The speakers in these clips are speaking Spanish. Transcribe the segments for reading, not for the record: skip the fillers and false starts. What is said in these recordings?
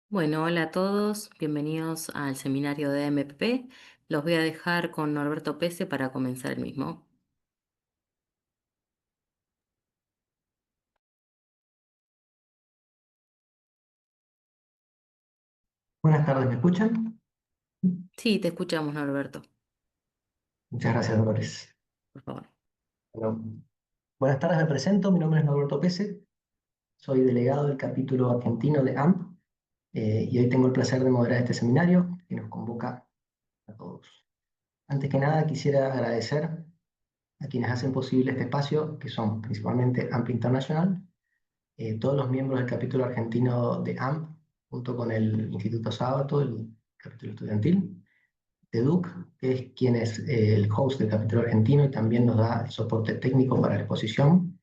Bueno, hola a todos, bienvenidos al seminario de AMPP. Los voy a dejar con Norberto Pese para comenzar el mismo. Buenas tardes, ¿me escuchan? Sí, te escuchamos, Norberto, Muchas gracias, Dolores. por favor. Bueno, buenas tardes, me presento. Mi nombre es Norberto Pese, soy delegado del capítulo argentino de AMP y hoy tengo el placer de moderar este seminario que nos convoca a todos. Antes que nada, quisiera agradecer a quienes hacen posible este espacio, que son principalmente AMP International, todos los miembros del capítulo argentino de AMP, junto con el Instituto Sábato, el capítulo estudiantil, de Duke, que es quien es el host del capítulo argentino y también nos da el soporte técnico para la exposición.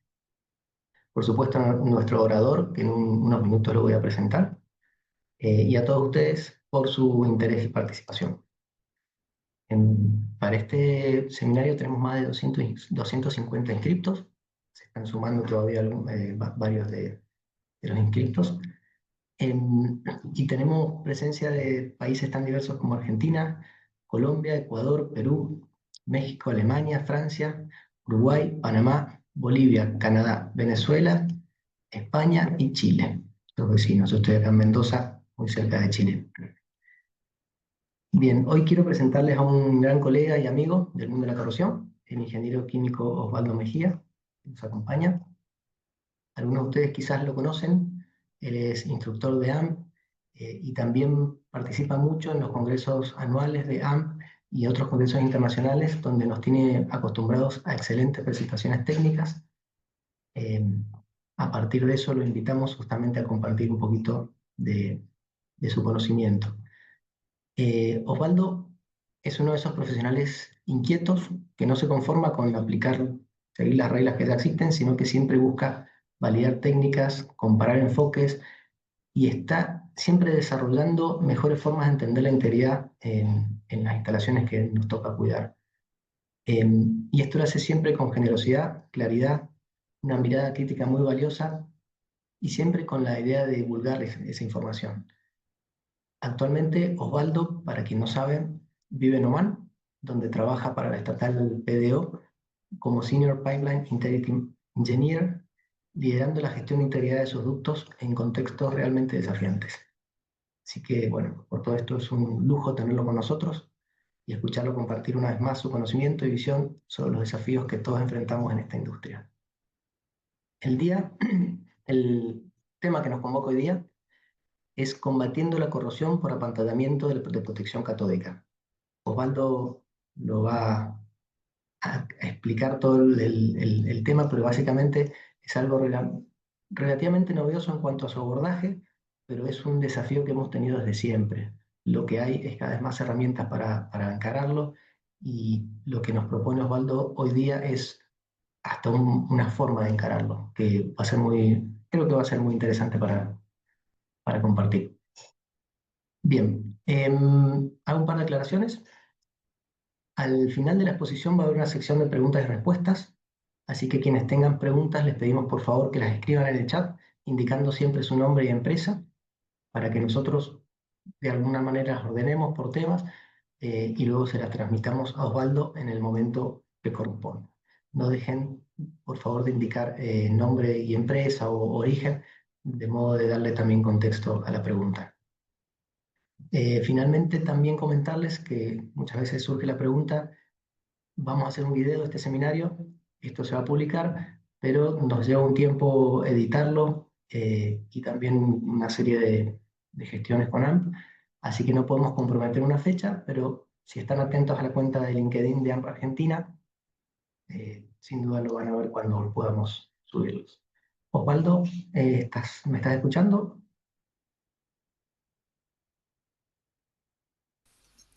Por supuesto, nuestro orador, que en unos minutos lo voy a presentar, y a todos ustedes por su interés y participación. Para este seminario tenemos más de 250 inscriptos, se están sumando todavía varios de los inscriptos. Y tenemos presencia de países tan diversos como Argentina, Colombia, Ecuador, Perú, México, Alemania, Francia, Uruguay, Panamá, Bolivia, Canadá, Venezuela, España y Chile. Los vecinos, yo estoy acá en Mendoza, muy cerca de Chile. Bien, hoy quiero presentarles a un gran colega y amigo del mundo de la corrosión, el ingeniero químico Osvaldo Mejía, que nos acompaña. Algunos de ustedes quizás lo conocen, él es instructor de AMP y también participa mucho en los congresos anuales de AMP y otros congresos internacionales donde nos tiene acostumbrados a excelentes presentaciones técnicas. Eh, a partir de eso lo invitamos justamente a compartir un poquito de su conocimiento. Osvaldo es uno de esos profesionales inquietos que no se conforma con aplicar, seguir las reglas que ya existen, sino que siempre busca validar técnicas, comparar enfoques y está siempre desarrollando mejores formas de entender la integridad en las instalaciones que nos toca cuidar. Y esto lo hace siempre con generosidad, claridad, una mirada crítica muy valiosa y siempre con la idea de divulgar esa información. Actualmente, Osvaldo, para quien no sabe, vive en Oman, donde trabaja para la estatal PDO como Senior Pipeline Integrity Engineer, liderando la gestión de integridad de sus ductos en contextos realmente desafiantes. Así que, bueno, por todo esto es un lujo tenerlo con nosotros y escucharlo compartir una vez más su conocimiento y visión sobre los desafíos que todos enfrentamos en esta industria. El tema que nos convoca hoy día es combatiendo la corrosión por apantallamiento de protección catódica. Osvaldo lo va a explicar todo el tema, pero básicamente es algo relativamente novedoso en cuanto a su abordaje, pero es un desafío que hemos tenido desde siempre. Lo que hay es cada vez más herramientas para encararlo y lo que nos propone Osvaldo hoy día es hasta una forma de encararlo, que va a ser creo que va a ser muy interesante para compartir. Bien, hago un par de aclaraciones. Al final de la exposición va a haber una sección de preguntas y respuestas, así que quienes tengan preguntas les pedimos por favor que las escriban en el chat, indicando siempre su nombre y empresa, para que nosotros de alguna manera las ordenemos por temas y luego se las transmitamos a Osvaldo en el momento que corresponda. No dejen, por favor, de indicar nombre y empresa o origen, de modo de darle también contexto a la pregunta. Finalmente, también comentarles que muchas veces surge la pregunta: vamos a hacer un video de este seminario, esto se va a publicar, pero nos lleva un tiempo editarlo y también una serie de gestiones con AMP, así que no podemos comprometer una fecha, pero si están atentos a la cuenta de LinkedIn de AMP Argentina, sin duda lo van a ver cuando podamos subirlos. Osvaldo, ¿me estás escuchando?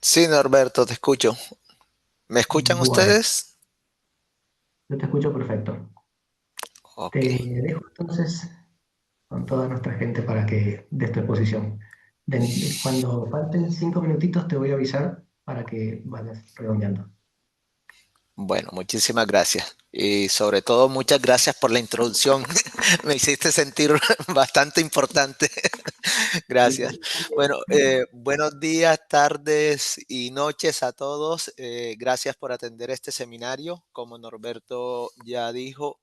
Sí, Norberto, te escucho. ¿Me escuchan Bueno, ustedes? yo te escucho perfecto. Te Ok. dejo entonces con toda nuestra gente para que des tu exposición. Cuando falten 5 minutitos te voy a avisar para que vayas redondeando. Bueno, muchísimas gracias. Y sobre todo, muchas gracias por la introducción. Me hiciste sentir bastante importante. Gracias. Bueno, buenos días, tardes y noches a todos. Gracias por atender este seminario. Como Norberto ya dijo,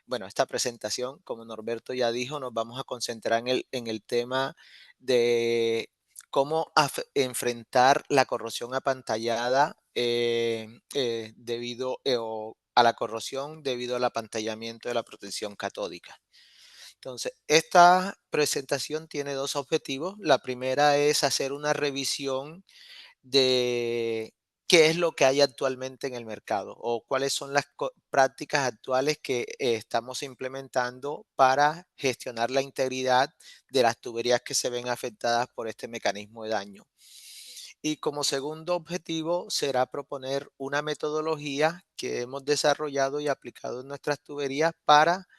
bueno, esta presentación, como Norberto ya dijo, nos vamos a concentrar en el tema de cómo enfrentar la corrosión apantallada debido a la corrosión debido al apantallamiento de la protección catódica. Entonces, esta presentación tiene dos objetivos. La primera es hacer una revisión de qué es lo que hay actualmente en el mercado o cuáles son las prácticas actuales que estamos implementando para gestionar la integridad de las tuberías que se ven afectadas por este mecanismo de daño. Y como segundo objetivo será proponer una metodología que hemos desarrollado y aplicado en nuestras tuberías para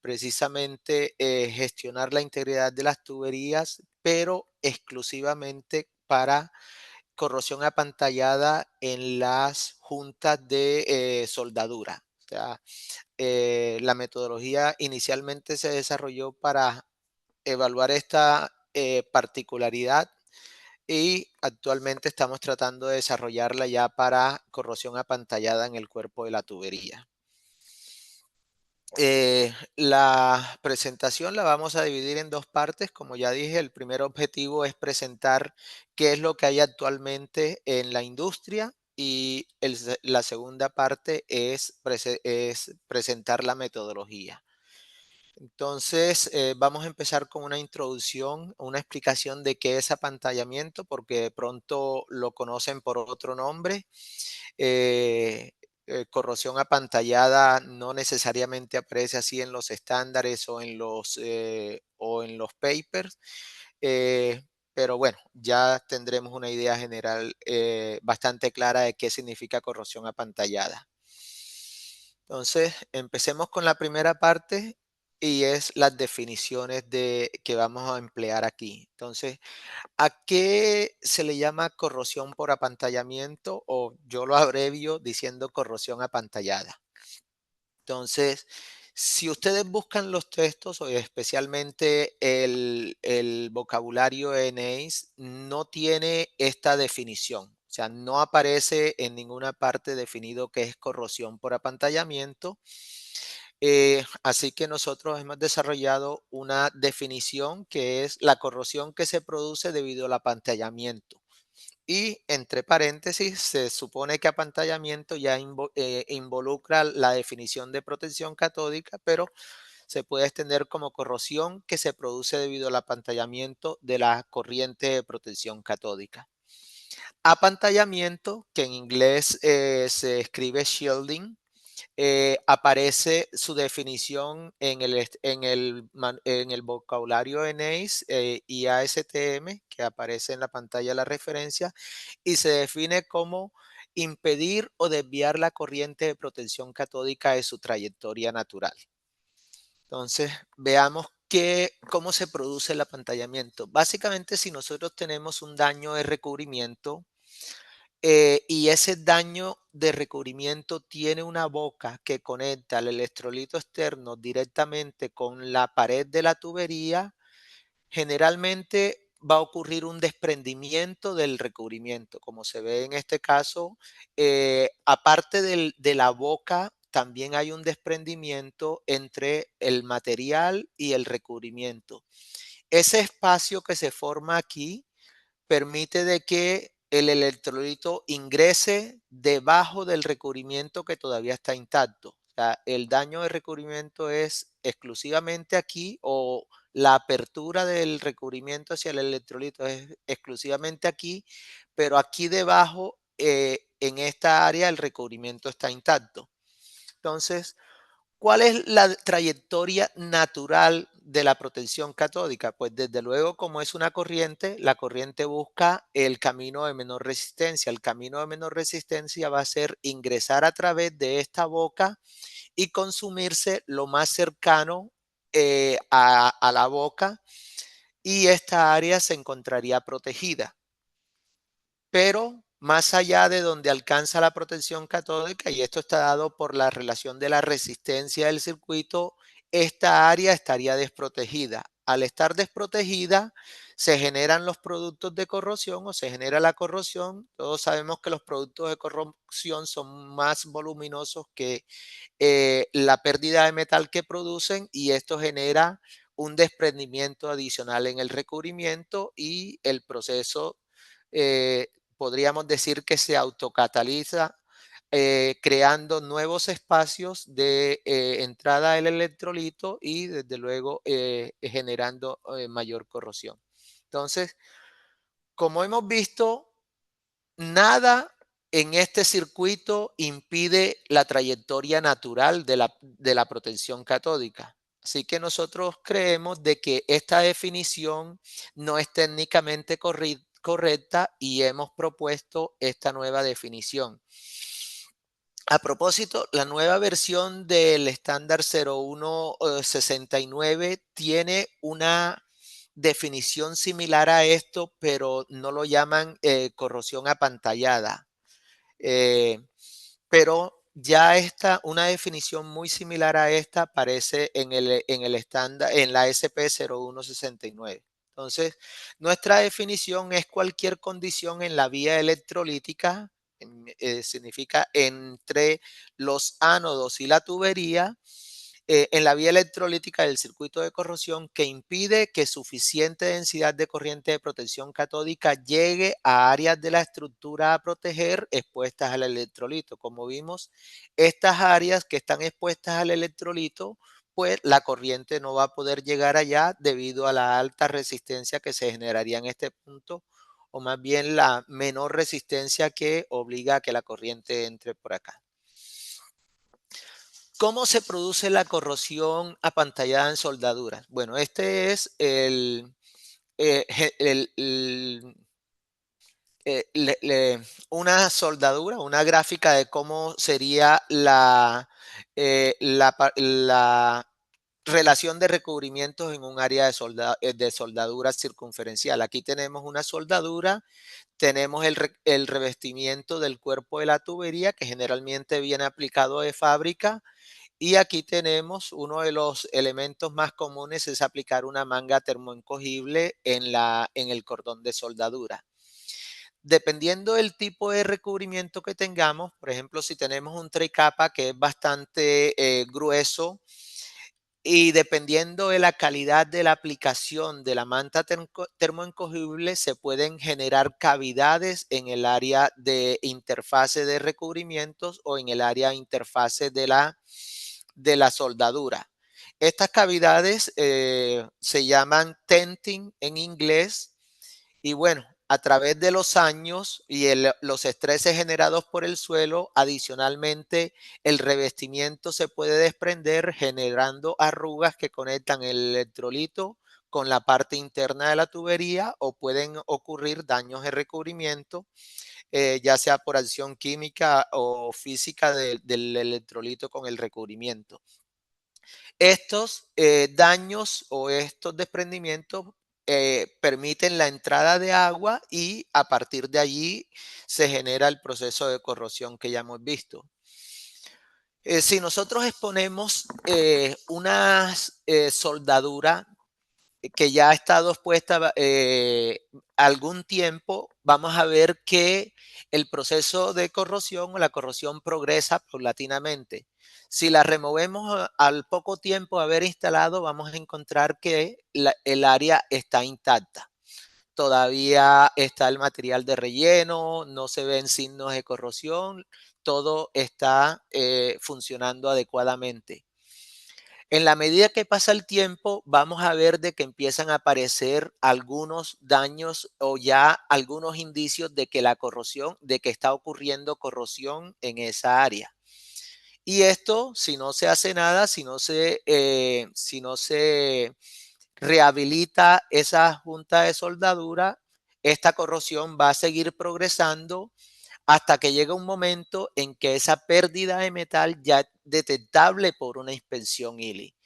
precisamente gestionar la integridad de las tuberías, pero exclusivamente para corrosión apantallada en las juntas de soldadura. O sea, la metodología inicialmente se desarrolló para evaluar esta particularidad y actualmente estamos tratando de desarrollarla ya para corrosión apantallada en el cuerpo de la tubería. La presentación la vamos a dividir en dos partes. Como ya dije, el primer objetivo es presentar qué es lo que hay actualmente en la industria y la segunda parte es presentar la metodología. Entonces, vamos a empezar con una introducción, una explicación de qué es apantallamiento, porque de pronto lo conocen por otro nombre. Eh, Corrosión apantallada no necesariamente aparece así en los estándares o en los papers, eh, pero bueno, ya tendremos una idea general bastante clara de qué significa corrosión apantallada. Entonces, empecemos con la primera parte y es las definiciones que vamos a emplear aquí. Entonces, ¿a qué se le llama corrosión por apantallamiento? O yo lo abrevio diciendo corrosión apantallada. Entonces, si ustedes buscan los textos, o especialmente el vocabulario ENEIS, no tiene esta definición. O sea, no aparece en ninguna parte definido qué es corrosión por apantallamiento. Así que nosotros hemos desarrollado una definición que es la corrosión que se produce debido al apantallamiento. Y entre paréntesis, se supone que apantallamiento ya involucra la definición de protección catódica, pero se puede extender como corrosión que se produce debido al apantallamiento de la corriente de protección catódica. Apantallamiento, que en inglés se escribe shielding, aparece su definición en el vocabulario ENEIS y ASTM, que aparece en la pantalla de la referencia, y se define como impedir o desviar la corriente de protección catódica de su trayectoria natural. Entonces, veamos cómo se produce el apantallamiento. Básicamente, si nosotros tenemos un daño de recubrimiento, y ese daño de recubrimiento tiene una boca que conecta el electrolito externo directamente con la pared de la tubería, generalmente va a ocurrir un desprendimiento del recubrimiento. Como se ve en este caso, aparte de la boca, también hay un desprendimiento entre el material y el recubrimiento. Ese espacio que se forma aquí permite de que el electrolito ingrese debajo del recubrimiento que todavía está intacto. O sea, el daño de recubrimiento es exclusivamente aquí, o la apertura del recubrimiento hacia el electrolito es exclusivamente aquí, pero aquí debajo, en esta área, el recubrimiento está intacto. Entonces, ¿cuál es la trayectoria natural de la protección catódica? Pues desde luego, como es una corriente, la corriente busca el camino de menor resistencia. El camino de menor resistencia va a ser ingresar a través de esta boca y consumirse lo más cercano a la boca, y esta área se encontraría protegida. Pero más allá de donde alcanza la protección catódica, y esto está dado por la relación de la resistencia del circuito, esta área estaría desprotegida. Al estar desprotegida, se generan los productos de corrosión o se genera la corrosión. Todos sabemos que los productos de corrosión son más voluminosos que la pérdida de metal que producen, y esto genera un desprendimiento adicional en el recubrimiento y el proceso, podríamos decir que se autocataliza, creando nuevos espacios de entrada del electrolito y desde luego generando mayor corrosión. Entonces, como hemos visto, nada en este circuito impide la trayectoria natural de la protección catódica. Así que nosotros creemos de que esta definición no es técnicamente correcta y hemos propuesto esta nueva definición. A propósito, la nueva versión del estándar 0169 tiene una definición similar a esto, pero no lo llaman corrosión apantallada. Pero ya está una definición muy similar a esta aparece en el estándar, en la SP0169. Entonces, nuestra definición es cualquier condición en la vía electrolítica, significa entre los ánodos y la tubería, en la vía electrolítica del circuito de corrosión, que impide que suficiente densidad de corriente de protección catódica llegue a áreas de la estructura a proteger expuestas al electrolito. Como vimos, estas áreas que están expuestas al electrolito, pues la corriente no va a poder llegar allá debido a la alta resistencia que se generaría en este punto, o más bien la menor resistencia que obliga a que la corriente entre por acá. ¿Cómo se produce la corrosión apantallada en soldaduras? Bueno, este es una soldadura, una gráfica de cómo sería la relación de recubrimientos en un área de soldadura circunferencial. Aquí tenemos una soldadura, tenemos el revestimiento del cuerpo de la tubería, que generalmente viene aplicado de fábrica, y aquí tenemos uno de los elementos más comunes, es aplicar una manga termoencogible en el cordón de soldadura. Dependiendo del tipo de recubrimiento que tengamos, por ejemplo, si tenemos un tricapa que es bastante grueso, y dependiendo de la calidad de la aplicación de la manta termoencogible, se pueden generar cavidades en el área de interfase de recubrimientos o en el área de interfase de la soldadura. Estas cavidades se llaman tenting en inglés, y bueno, a través de los años y los estreses generados por el suelo, adicionalmente el revestimiento se puede desprender generando arrugas que conectan el electrolito con la parte interna de la tubería, o pueden ocurrir daños de recubrimiento, ya sea por acción química o física del electrolito con el recubrimiento. Estos daños o estos desprendimientos permiten la entrada de agua, y a partir de allí se genera el proceso de corrosión que ya hemos visto. Si nosotros exponemos una soldadura que ya ha estado expuesta algún tiempo, vamos a ver que el proceso de corrosión o la corrosión progresa paulatinamente. Si la removemos al poco tiempo de haber instalado, vamos a encontrar que el área está intacta. Todavía está el material de relleno, no se ven signos de corrosión, todo está funcionando adecuadamente. En la medida que pasa el tiempo, vamos a ver de que empiezan a aparecer algunos daños o ya algunos indicios de que de que está ocurriendo corrosión en esa área. Y esto, si no se hace nada, si no se rehabilita esa junta de soldadura, esta corrosión va a seguir progresando hasta que llega un momento en que esa pérdida de metal ya es detectable por una inspección ILI.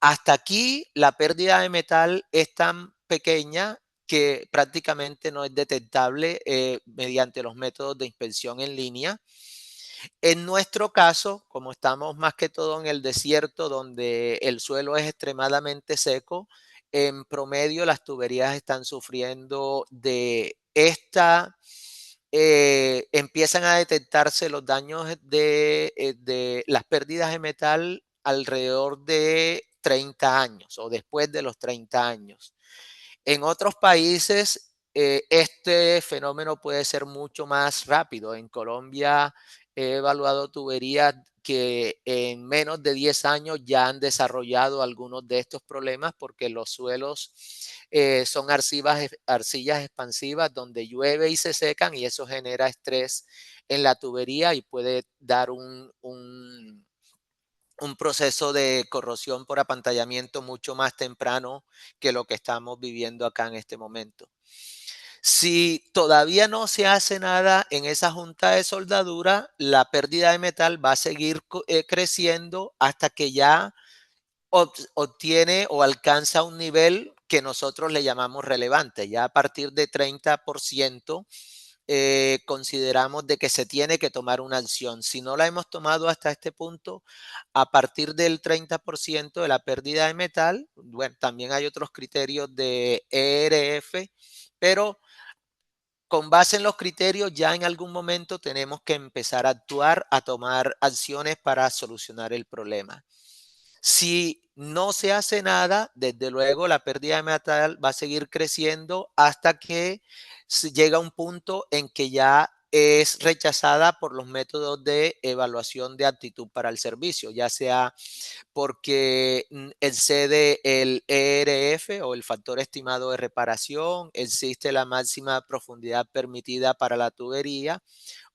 Hasta aquí la pérdida de metal es tan pequeña que prácticamente no es detectable mediante los métodos de inspección en línea. En nuestro caso, como estamos más que todo en el desierto, donde el suelo es extremadamente seco, en promedio las tuberías están sufriendo de empiezan a detectarse los daños de las pérdidas de metal alrededor de 30 años o después de los 30 años. En otros países, este fenómeno puede ser mucho más rápido. En Colombia he evaluado tuberías que en menos de 10 años ya han desarrollado algunos de estos problemas porque los suelos son arcillas expansivas donde llueve y se secan y eso genera estrés en la tubería y puede dar un proceso de corrosión por apantallamiento mucho más temprano que lo que estamos viviendo acá en este momento. Si todavía no se hace nada en esa junta de soldadura, la pérdida de metal va a seguir creciendo hasta que ya obtiene o alcanza un nivel que nosotros le llamamos relevante. Ya a partir de 30%, consideramos de que se tiene que tomar una acción. Si no la hemos tomado hasta este punto, a partir del 30% de la pérdida de metal, bueno, también hay otros criterios de ERF, pero con base en los criterios ya en algún momento tenemos que empezar a actuar, a tomar acciones para solucionar el problema. Si no se hace nada, desde luego la pérdida de metal va a seguir creciendo hasta que llega un punto en que ya es rechazada por los métodos de evaluación de aptitud para el servicio, ya sea porque excede el ERF o el factor estimado de reparación, existe la máxima profundidad permitida para la tubería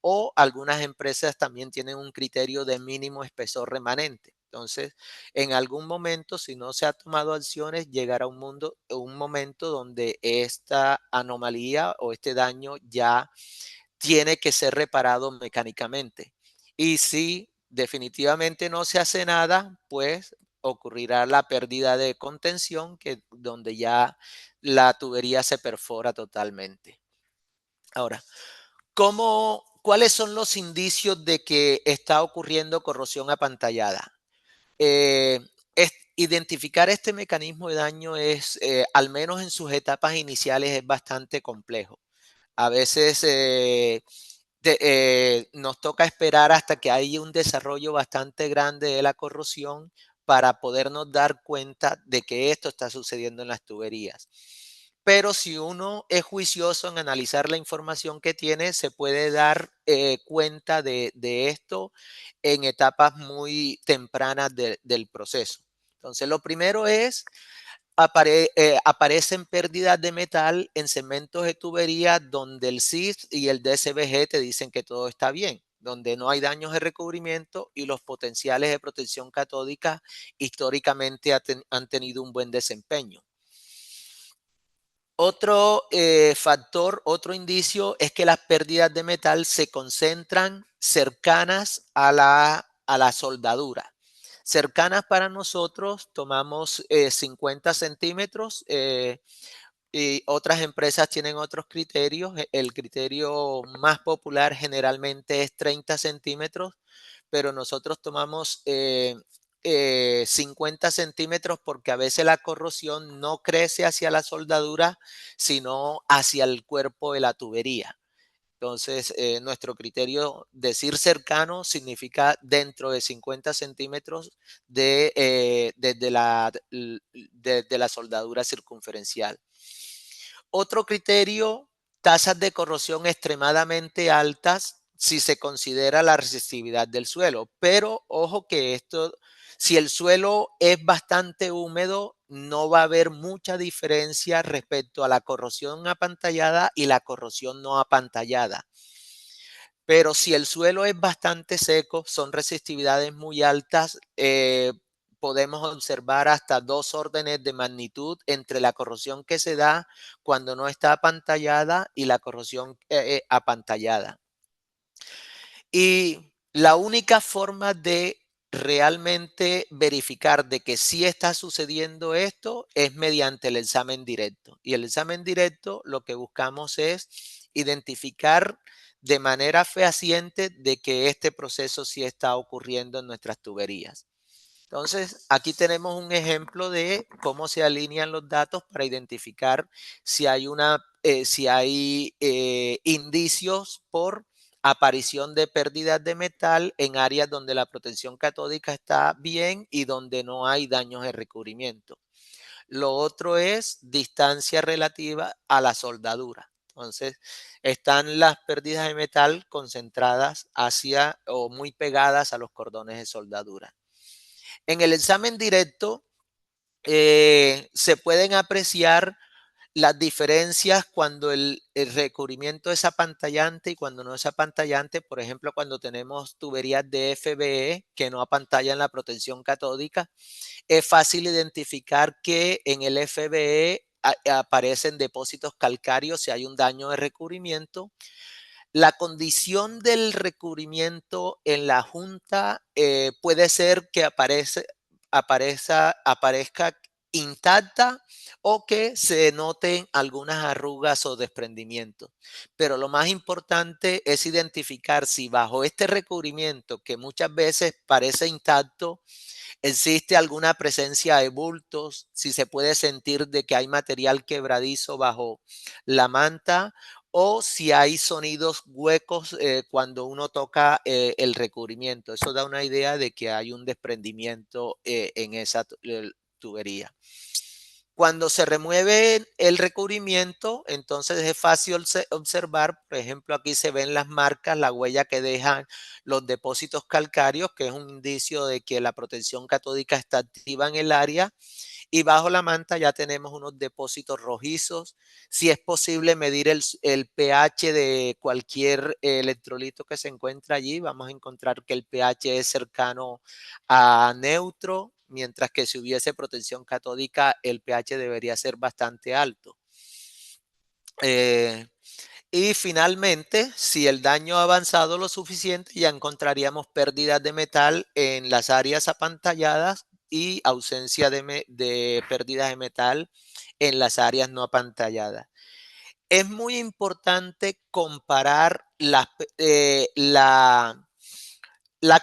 o algunas empresas también tienen un criterio de mínimo espesor remanente. Entonces, en algún momento, si no se ha tomado acciones, llegará un momento donde esta anomalía o este daño ya tiene que ser reparado mecánicamente. Y si definitivamente no se hace nada, pues ocurrirá la pérdida de contención, donde ya la tubería se perfora totalmente. Ahora, ¿cuáles son los indicios de que está ocurriendo corrosión apantallada? Identificar este mecanismo de daño al menos en sus etapas iniciales, es bastante complejo. A veces nos toca esperar hasta que haya un desarrollo bastante grande de la corrosión para podernos dar cuenta de que esto está sucediendo en las tuberías. Pero si uno es juicioso en analizar la información que tiene, se puede dar cuenta de esto en etapas muy tempranas del proceso. Entonces, lo primero es aparecen pérdidas de metal en segmentos de tubería donde el CIS y el DSBG te dicen que todo está bien, donde no hay daños de recubrimiento y los potenciales de protección catódica históricamente han tenido un buen desempeño. Otro factor, otro indicio es que las pérdidas de metal se concentran cercanas a la soldadura. Cercanas para nosotros, tomamos 50 centímetros y otras empresas tienen otros criterios. El criterio más popular generalmente es 30 centímetros, pero nosotros tomamos 50 centímetros porque a veces la corrosión no crece hacia la soldadura, sino hacia el cuerpo de la tubería. Entonces, nuestro criterio, decir cercano, significa dentro de 50 centímetros desde la soldadura circunferencial. Otro criterio, tasas de corrosión extremadamente altas si se considera la resistividad del suelo. Pero ojo que si el suelo es bastante húmedo, no va a haber mucha diferencia respecto a la corrosión apantallada y la corrosión no apantallada. Pero si el suelo es bastante seco, son resistividades muy altas, podemos observar hasta 2 órdenes de magnitud entre la corrosión que se da cuando no está apantallada y la corrosión apantallada. Y la única forma de realmente verificar de que sí está sucediendo esto es mediante el examen directo. Y el examen directo lo que buscamos es identificar de manera fehaciente de que este proceso sí está ocurriendo en nuestras tuberías. Entonces, aquí tenemos un ejemplo de cómo se alinean los datos para identificar si hay, indicios por aparición de pérdidas de metal en áreas donde la protección catódica está bien y donde no hay daños de recubrimiento. Lo otro es distancia relativa a la soldadura. Entonces, están las pérdidas de metal concentradas hacia o muy pegadas a los cordones de soldadura. En el examen directo se pueden apreciar las diferencias cuando el recubrimiento es apantallante y cuando no es apantallante. Por ejemplo, cuando tenemos tuberías de FBE que no apantallan la protección catódica, es fácil identificar que en el FBE aparecen depósitos calcáreos si hay un daño de recubrimiento. La condición del recubrimiento en la junta puede ser que aparezca intacta o que se noten algunas arrugas o desprendimientos. Pero lo más importante es identificar si bajo este recubrimiento, que muchas veces parece intacto, existe alguna presencia de bultos, si se puede sentir de que hay material quebradizo bajo la manta o si hay sonidos huecos cuando uno toca el recubrimiento. Eso da una idea de que hay un desprendimiento en esa tubería. Cuando se remueve el recubrimiento, entonces es fácil observar, por ejemplo, aquí se ven las marcas, la huella que dejan los depósitos calcáreos, que es un indicio de que la protección catódica está activa en el área. Y bajo la manta ya tenemos unos depósitos rojizos. Si es posible medir el pH de cualquier electrolito que se encuentra allí, vamos a encontrar que el pH es cercano a neutro, mientras que si hubiese protección catódica, el pH debería ser bastante alto. Y finalmente, si el daño ha avanzado lo suficiente, ya encontraríamos pérdidas de metal en las áreas apantalladas y ausencia de pérdidas de metal en las áreas no apantalladas. Es muy importante comparar la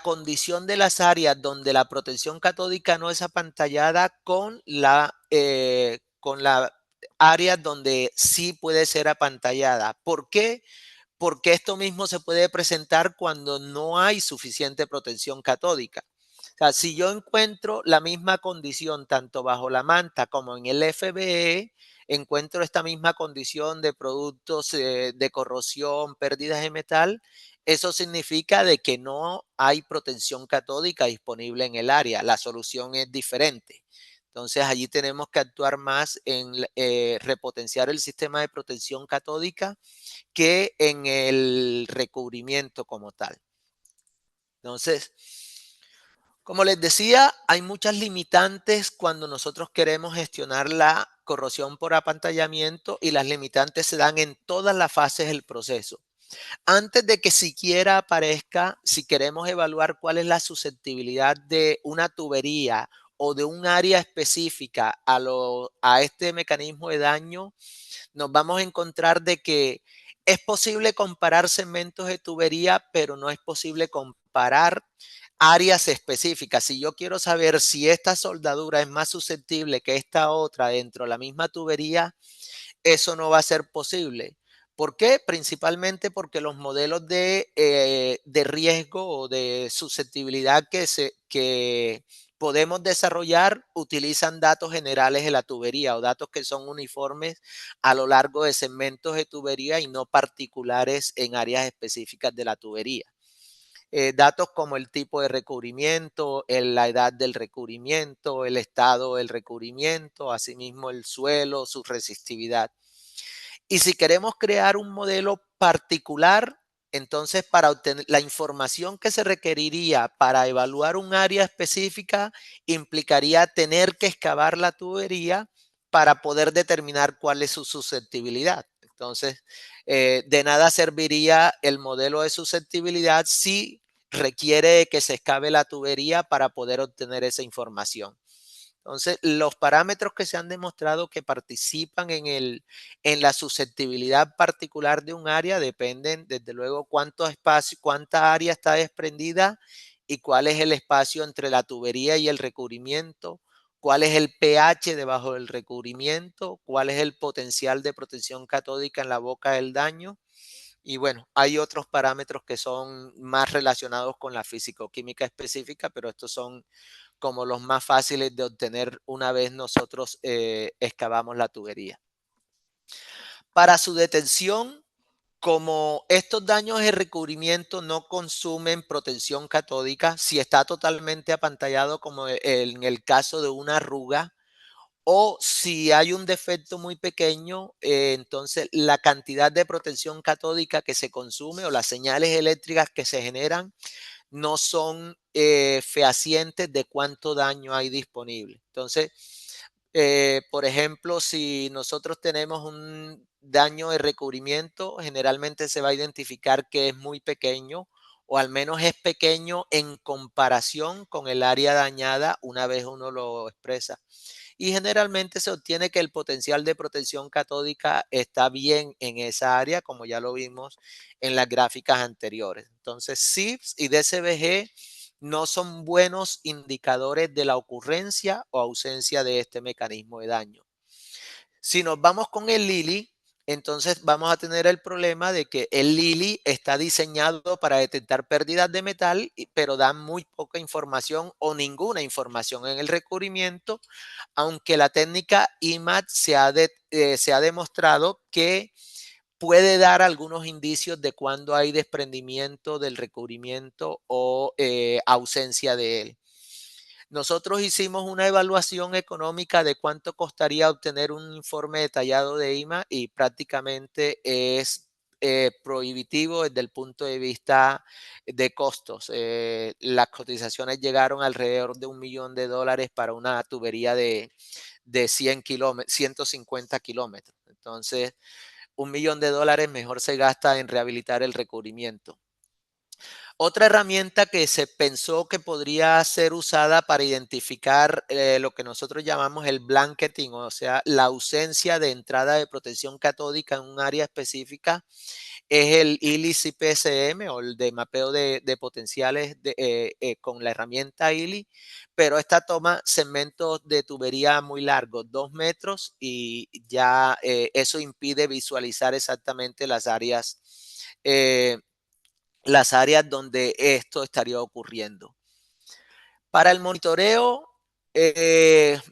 condición de las áreas donde la protección catódica no es apantallada con la área donde sí puede ser apantallada. ¿Por qué? Porque esto mismo se puede presentar cuando no hay suficiente protección catódica. O sea, si yo encuentro la misma condición tanto bajo la manta como en el FBE, encuentro esta misma condición de productos de corrosión, pérdidas de metal, eso significa de que no hay protección catódica disponible en el área. La solución es diferente. Entonces allí tenemos que actuar más en repotenciar el sistema de protección catódica que en el recubrimiento como tal. Entonces, como les decía, hay muchas limitantes cuando nosotros queremos gestionar la corrosión por apantallamiento y las limitantes se dan en todas las fases del proceso. Antes de que siquiera aparezca, si queremos evaluar cuál es la susceptibilidad de una tubería o de un área específica a este mecanismo de daño, nos vamos a encontrar de que es posible comparar segmentos de tubería, pero no es posible comparar áreas específicas. Si yo quiero saber si esta soldadura es más susceptible que esta otra dentro de la misma tubería, eso no va a ser posible. ¿Por qué? Principalmente porque los modelos de riesgo o de susceptibilidad que podemos desarrollar utilizan datos generales de la tubería o datos que son uniformes a lo largo de segmentos de tubería y no particulares en áreas específicas de la tubería. Datos como el tipo de recubrimiento, la edad del recubrimiento, el estado del recubrimiento, asimismo el suelo, su resistividad. Y si queremos crear un modelo particular, entonces para obtener la información que se requeriría para evaluar un área específica implicaría tener que excavar la tubería para poder determinar cuál es su susceptibilidad. Entonces, de nada serviría el modelo de susceptibilidad si requiere que se excave la tubería para poder obtener esa información. Entonces, los parámetros que se han demostrado que participan en la susceptibilidad particular de un área dependen, desde luego, cuánto espacio, cuánta área está desprendida y cuál es el espacio entre la tubería y el recubrimiento, cuál es el pH debajo del recubrimiento, cuál es el potencial de protección catódica en la boca del daño. Y bueno, hay otros parámetros que son más relacionados con la físico-química específica, pero estos son como los más fáciles de obtener una vez nosotros excavamos la tubería. Para su detención, como estos daños de recubrimiento no consumen protección catódica, si está totalmente apantallado, como en el caso de una arruga, o si hay un defecto muy pequeño, entonces la cantidad de protección catódica que se consume o las señales eléctricas que se generan no son fehacientes de cuánto daño hay disponible. Entonces, por ejemplo, si nosotros tenemos un daño de recubrimiento, generalmente se va a identificar que es muy pequeño o al menos es pequeño en comparación con el área dañada una vez uno lo expresa. Y generalmente se obtiene que el potencial de protección catódica está bien en esa área, como ya lo vimos en las gráficas anteriores. Entonces, SIPS y DCBG no son buenos indicadores de la ocurrencia o ausencia de este mecanismo de daño. Si nos vamos con el Lili, entonces vamos a tener el problema de que el Lili está diseñado para detectar pérdidas de metal, pero da muy poca información o ninguna información en el recubrimiento, aunque la técnica IMAT se ha demostrado que puede dar algunos indicios de cuando hay desprendimiento del recubrimiento o ausencia de él. Nosotros hicimos una evaluación económica de cuánto costaría obtener un informe detallado de IMA y prácticamente es prohibitivo desde el punto de vista de costos. Las cotizaciones llegaron alrededor de $1 millón para una tubería de 100 kilómetros, 150 kilómetros. Entonces, $1 millón mejor se gasta en rehabilitar el recubrimiento. Otra herramienta que se pensó que podría ser usada para identificar lo que nosotros llamamos el blanketing, o sea, la ausencia de entrada de protección catódica en un área específica, es el ILI-CPSM o el de mapeo de potenciales con la herramienta ILI, pero esta toma segmentos de tubería muy largos, 2 metros, y ya eso impide visualizar exactamente las áreas donde esto estaría ocurriendo. Para el monitoreo,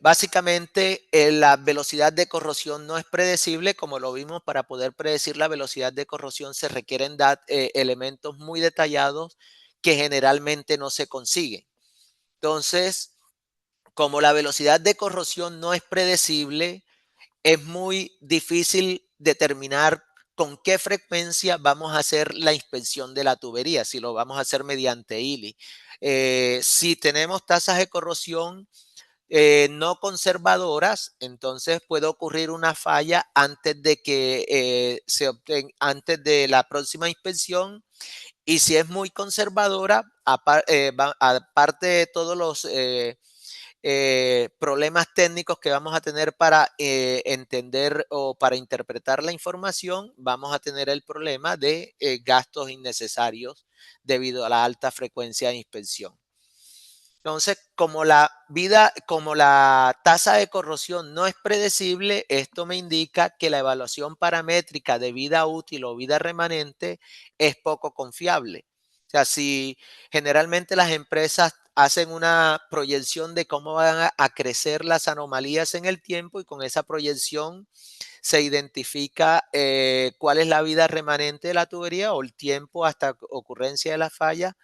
básicamente la velocidad de corrosión no es predecible, como lo vimos. Para poder predecir la velocidad de corrosión se requieren elementos muy detallados que generalmente no se consiguen. Entonces, como la velocidad de corrosión no es predecible, es muy difícil determinar con qué frecuencia vamos a hacer la inspección de la tubería, si lo vamos a hacer mediante ILI. Si tenemos tasas de corrosión no conservadoras, entonces puede ocurrir una falla antes de que antes de la próxima inspección. Y si es muy conservadora, aparte de todos los problemas técnicos que vamos a tener para entender o para interpretar la información, vamos a tener el problema de gastos innecesarios debido a la alta frecuencia de inspección. Entonces, como la tasa de corrosión no es predecible, esto me indica que la evaluación paramétrica de vida útil o vida remanente es poco confiable. O sea, si generalmente las empresas hacen una proyección de cómo van a crecer las anomalías en el tiempo y con esa proyección se identifica cuál es la vida remanente de la tubería o el tiempo hasta ocurrencia de la falla.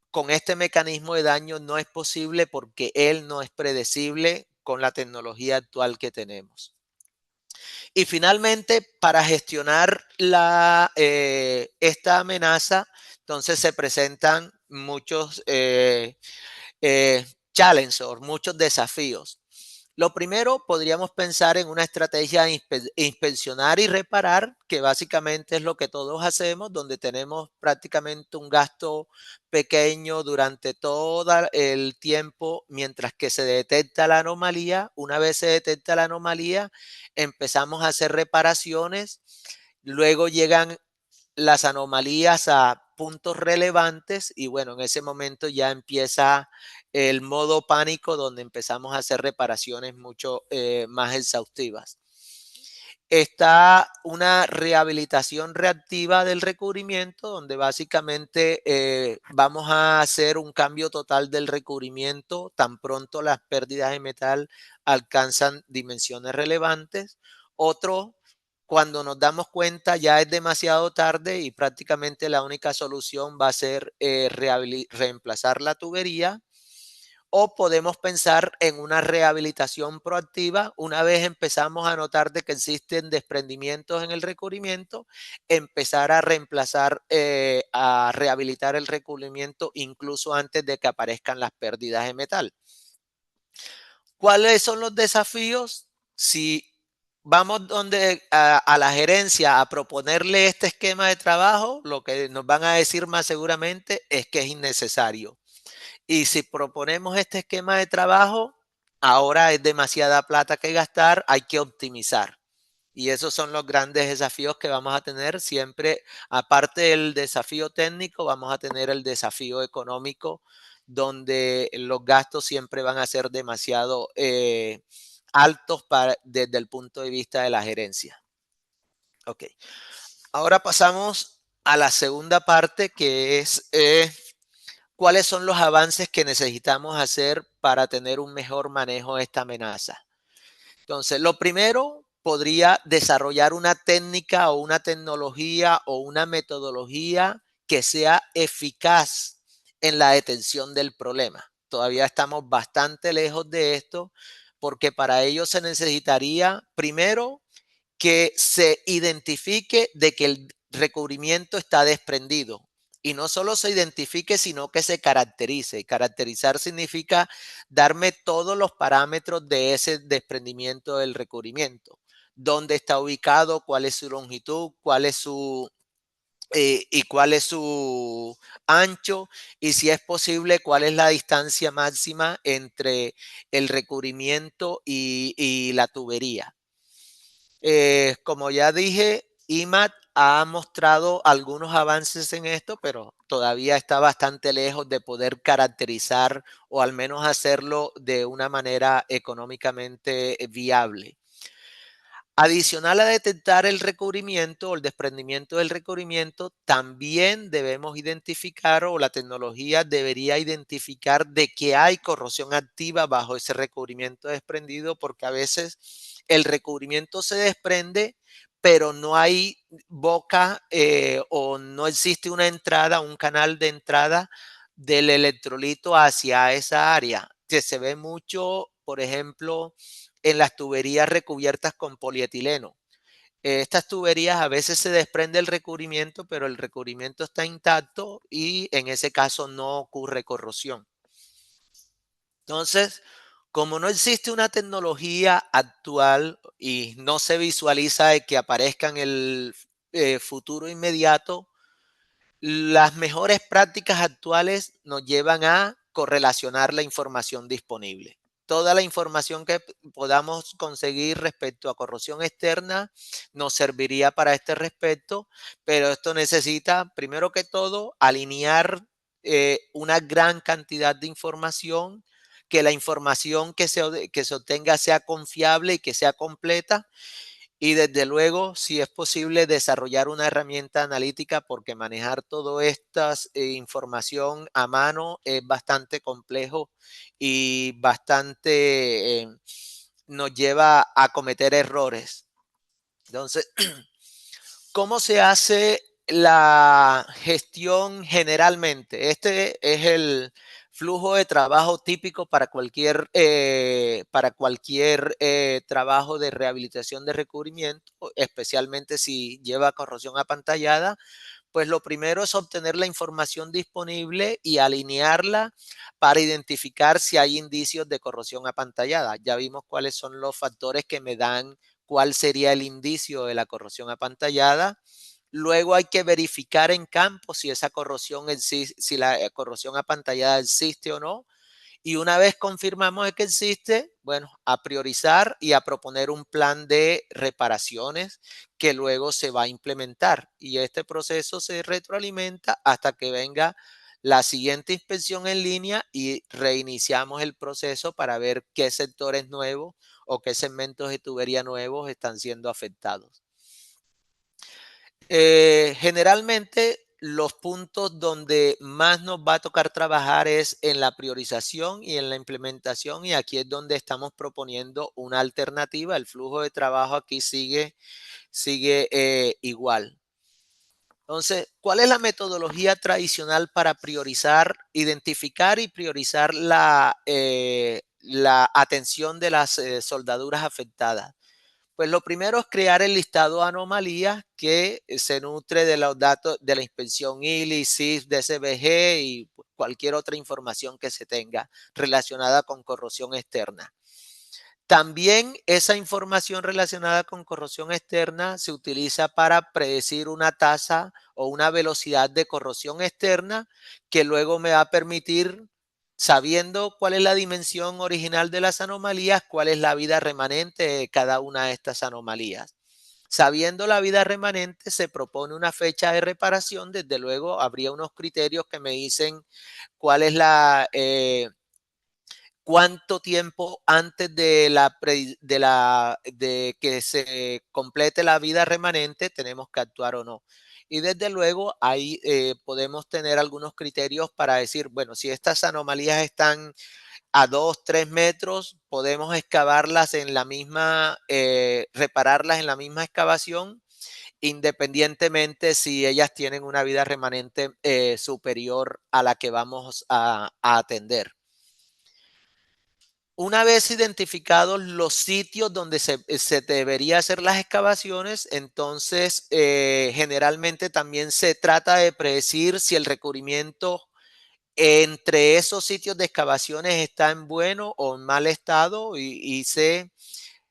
Con este mecanismo de daño no es posible porque él no es predecible con la tecnología actual que tenemos. Y finalmente, para gestionar esta amenaza, entonces se presentan muchos challenges, muchos desafíos. Lo primero, podríamos pensar en una estrategia de inspeccionar y reparar, que básicamente es lo que todos hacemos, donde tenemos prácticamente un gasto pequeño durante todo el tiempo mientras que se detecta la anomalía. Una vez se detecta la anomalía, empezamos a hacer reparaciones, luego llegan las anomalías a puntos relevantes y bueno, en ese momento ya empieza el modo pánico donde empezamos a hacer reparaciones mucho más exhaustivas. Está una rehabilitación reactiva del recubrimiento, donde básicamente vamos a hacer un cambio total del recubrimiento tan pronto las pérdidas de metal alcanzan dimensiones relevantes. Otro, cuando nos damos cuenta ya es demasiado tarde y prácticamente la única solución va a ser reemplazar la tubería, o podemos pensar en una rehabilitación proactiva. Una vez empezamos a notar de que existen desprendimientos en el recubrimiento, empezar a reemplazar, a rehabilitar el recubrimiento incluso antes de que aparezcan las pérdidas de metal. ¿Cuáles son los desafíos? Si vamos a la gerencia a proponerle este esquema de trabajo, lo que nos van a decir más seguramente es que es innecesario. Y si proponemos este esquema de trabajo, ahora es demasiada plata que gastar, hay que optimizar. Y esos son los grandes desafíos que vamos a tener siempre. Aparte del desafío técnico, vamos a tener el desafío económico, donde los gastos siempre van a ser demasiado altos desde el punto de vista de la gerencia. Ok, ahora pasamos a la segunda parte, que es cuáles son los avances que necesitamos hacer para tener un mejor manejo de esta amenaza. Entonces, lo primero, podría desarrollar una técnica o una tecnología o una metodología que sea eficaz en la detención del problema. Todavía estamos bastante lejos de esto porque para ello se necesitaría, primero, que se identifique de que el recubrimiento está desprendido. Y no solo se identifique, sino que se caracterice. Caracterizar significa darme todos los parámetros de ese desprendimiento del recubrimiento. Dónde está ubicado, cuál es su longitud, cuál es su ancho, y si es posible, cuál es la distancia máxima entre el recubrimiento y la tubería. Como ya dije, IMAT ha mostrado algunos avances en esto, pero todavía está bastante lejos de poder caracterizar o al menos hacerlo de una manera económicamente viable. Adicional a detectar el recubrimiento o el desprendimiento del recubrimiento, también debemos identificar, o la tecnología debería identificar, de que hay corrosión activa bajo ese recubrimiento desprendido, porque a veces el recubrimiento se desprende, pero no hay boca o no existe una entrada, un canal de entrada del electrolito hacia esa área, que se ve mucho, por ejemplo, en las tuberías recubiertas con polietileno. Estas tuberías a veces se desprende el recubrimiento, pero el recubrimiento está intacto y en ese caso no ocurre corrosión. Entonces, como no existe una tecnología actual y no se visualiza de que aparezca en el futuro inmediato, las mejores prácticas actuales nos llevan a correlacionar la información disponible. Toda la información que podamos conseguir respecto a corrosión externa nos serviría para este respecto, pero esto necesita, primero que todo, alinear una gran cantidad de información, que la información que se obtenga sea confiable y que sea completa. Y desde luego, si es posible, desarrollar una herramienta analítica, porque manejar toda esta información a mano es bastante complejo y bastante nos lleva a cometer errores. Entonces, ¿cómo se hace la gestión generalmente? Este es el flujo de trabajo típico para cualquier trabajo de rehabilitación de recubrimiento, especialmente si lleva corrosión apantallada. Pues lo primero es obtener la información disponible y alinearla para identificar si hay indicios de corrosión apantallada. Ya vimos cuáles son los factores que me dan cuál sería el indicio de la corrosión apantallada. Luego hay que verificar en campo si esa corrosión existe, si la corrosión apantallada existe o no. Y una vez confirmamos que existe, bueno, a priorizar y a proponer un plan de reparaciones que luego se va a implementar. Y este proceso se retroalimenta hasta que venga la siguiente inspección en línea y reiniciamos el proceso para ver qué sectores nuevos o qué segmentos de tubería nuevos están siendo afectados. Generalmente los puntos donde más nos va a tocar trabajar es en la priorización y en la implementación, y aquí es donde estamos proponiendo una alternativa. El flujo de trabajo aquí sigue igual. Entonces, ¿cuál es la metodología tradicional para priorizar, identificar y priorizar la atención de las soldaduras afectadas? Pues lo primero es crear el listado de anomalías que se nutre de los datos de la inspección ILI, CIF, DSBG y cualquier otra información que se tenga relacionada con corrosión externa. También esa información relacionada con corrosión externa se utiliza para predecir una tasa o una velocidad de corrosión externa que luego me va a permitir, sabiendo cuál es la dimensión original de las anomalías, cuál es la vida remanente de cada una de estas anomalías. Sabiendo la vida remanente, se propone una fecha de reparación. Desde luego, habría unos criterios que me dicen cuál es cuánto tiempo antes de que se complete la vida remanente tenemos que actuar o no. Y desde luego ahí podemos tener algunos criterios para decir, bueno, si estas anomalías están a 2, 3 metros, podemos excavarlas en la misma, repararlas en la misma excavación, independientemente si ellas tienen una vida remanente superior a la que vamos a atender. Una vez identificados los sitios donde se debería hacer las excavaciones, entonces generalmente también se trata de predecir si el recubrimiento entre esos sitios de excavaciones está en bueno o en mal estado, y se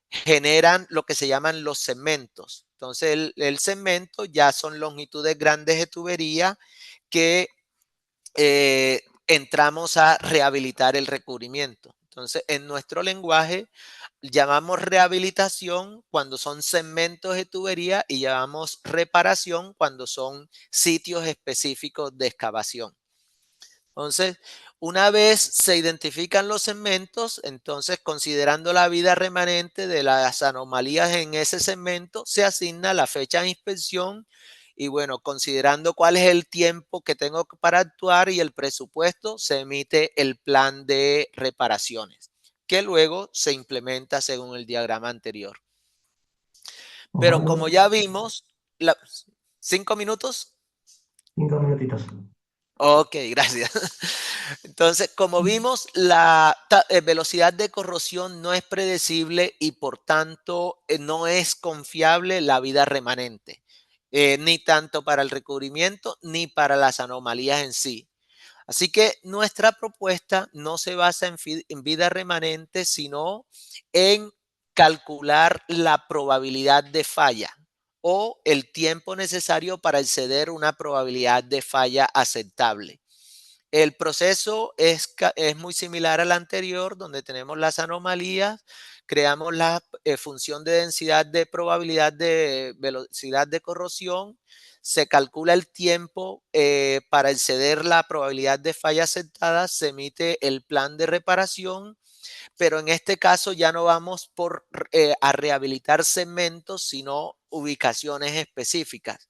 generan lo que se llaman los segmentos. Entonces el segmento ya son longitudes grandes de tubería que entramos a rehabilitar el recubrimiento. Entonces, en nuestro lenguaje llamamos rehabilitación cuando son segmentos de tubería y llamamos reparación cuando son sitios específicos de excavación. Entonces, una vez se identifican los segmentos, entonces considerando la vida remanente de las anomalías en ese segmento, se asigna la fecha de inspección y bueno, considerando cuál es el tiempo que tengo para actuar y el presupuesto, se emite el plan de reparaciones, que luego se implementa según el diagrama anterior. Pero Osvaldo, como ya vimos, 5 minutos. 5 minutitos. Ok, gracias. Entonces, como vimos, la velocidad de corrosión no es predecible y por tanto no es confiable la vida remanente, ni tanto para el recubrimiento ni para las anomalías en sí. Así que nuestra propuesta no se basa en vida remanente, sino en calcular la probabilidad de falla o el tiempo necesario para exceder una probabilidad de falla aceptable. El proceso es muy similar al anterior, donde tenemos las anomalías, creamos la función de densidad de probabilidad de velocidad de corrosión, se calcula el tiempo para exceder la probabilidad de falla aceptada, se emite el plan de reparación, pero en este caso ya no vamos a rehabilitar segmentos, sino ubicaciones específicas.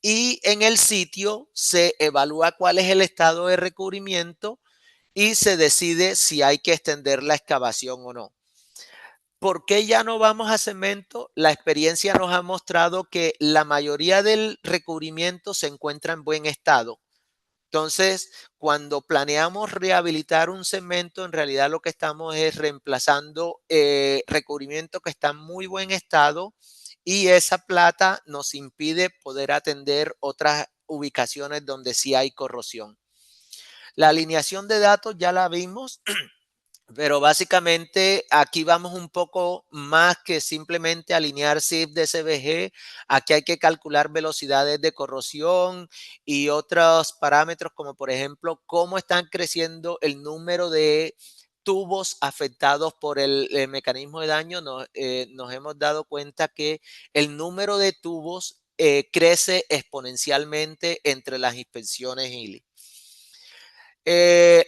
Y en el sitio se evalúa cuál es el estado de recubrimiento y se decide si hay que extender la excavación o no. ¿Por qué ya no vamos a cemento? La experiencia nos ha mostrado que la mayoría del recubrimiento se encuentra en buen estado. Entonces, cuando planeamos rehabilitar un segmento, en realidad lo que estamos es reemplazando recubrimiento que está en muy buen estado, y esa plata nos impide poder atender otras ubicaciones donde sí hay corrosión. La alineación de datos ya la vimos, pero básicamente aquí vamos un poco más que simplemente alinear SIF de SVG. Aquí hay que calcular velocidades de corrosión y otros parámetros como por ejemplo cómo están creciendo el número de tubos afectados por el mecanismo de daño. Nos hemos dado cuenta que el número de tubos crece exponencialmente entre las inspecciones HILI.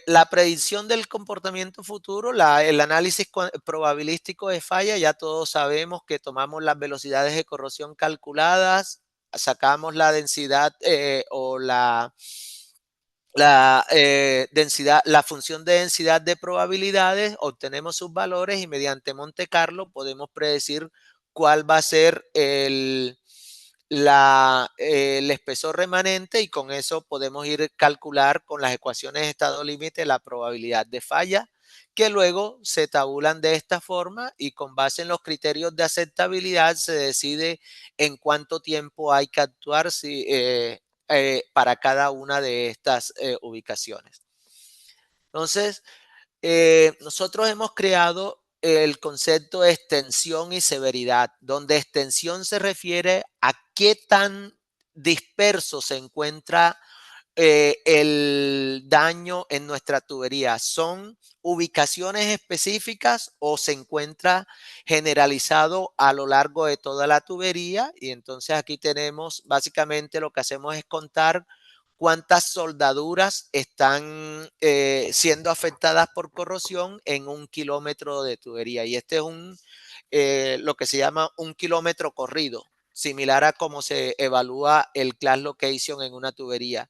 La predicción del comportamiento futuro, el análisis probabilístico de falla, ya todos sabemos que tomamos las velocidades de corrosión calculadas, sacamos la densidad o densidad, la función de densidad de probabilidades, obtenemos sus valores y mediante Monte Carlo podemos predecir cuál va a ser el espesor remanente y con eso podemos ir a calcular con las ecuaciones de estado límite la probabilidad de falla, que luego se tabulan de esta forma y con base en los criterios de aceptabilidad se decide en cuánto tiempo hay que actuar para cada una de estas ubicaciones. Entonces, nosotros hemos creado el concepto de extensión y severidad, donde extensión se refiere a qué tan disperso se encuentra el daño en nuestra tubería. ¿Son ubicaciones específicas o se encuentra generalizado a lo largo de toda la tubería? Y entonces aquí tenemos, básicamente lo que hacemos es contar cuántas soldaduras están siendo afectadas por corrosión en 1 kilómetro de tubería. Y este es lo que se llama un kilómetro corrido, similar a cómo se evalúa el class location en una tubería.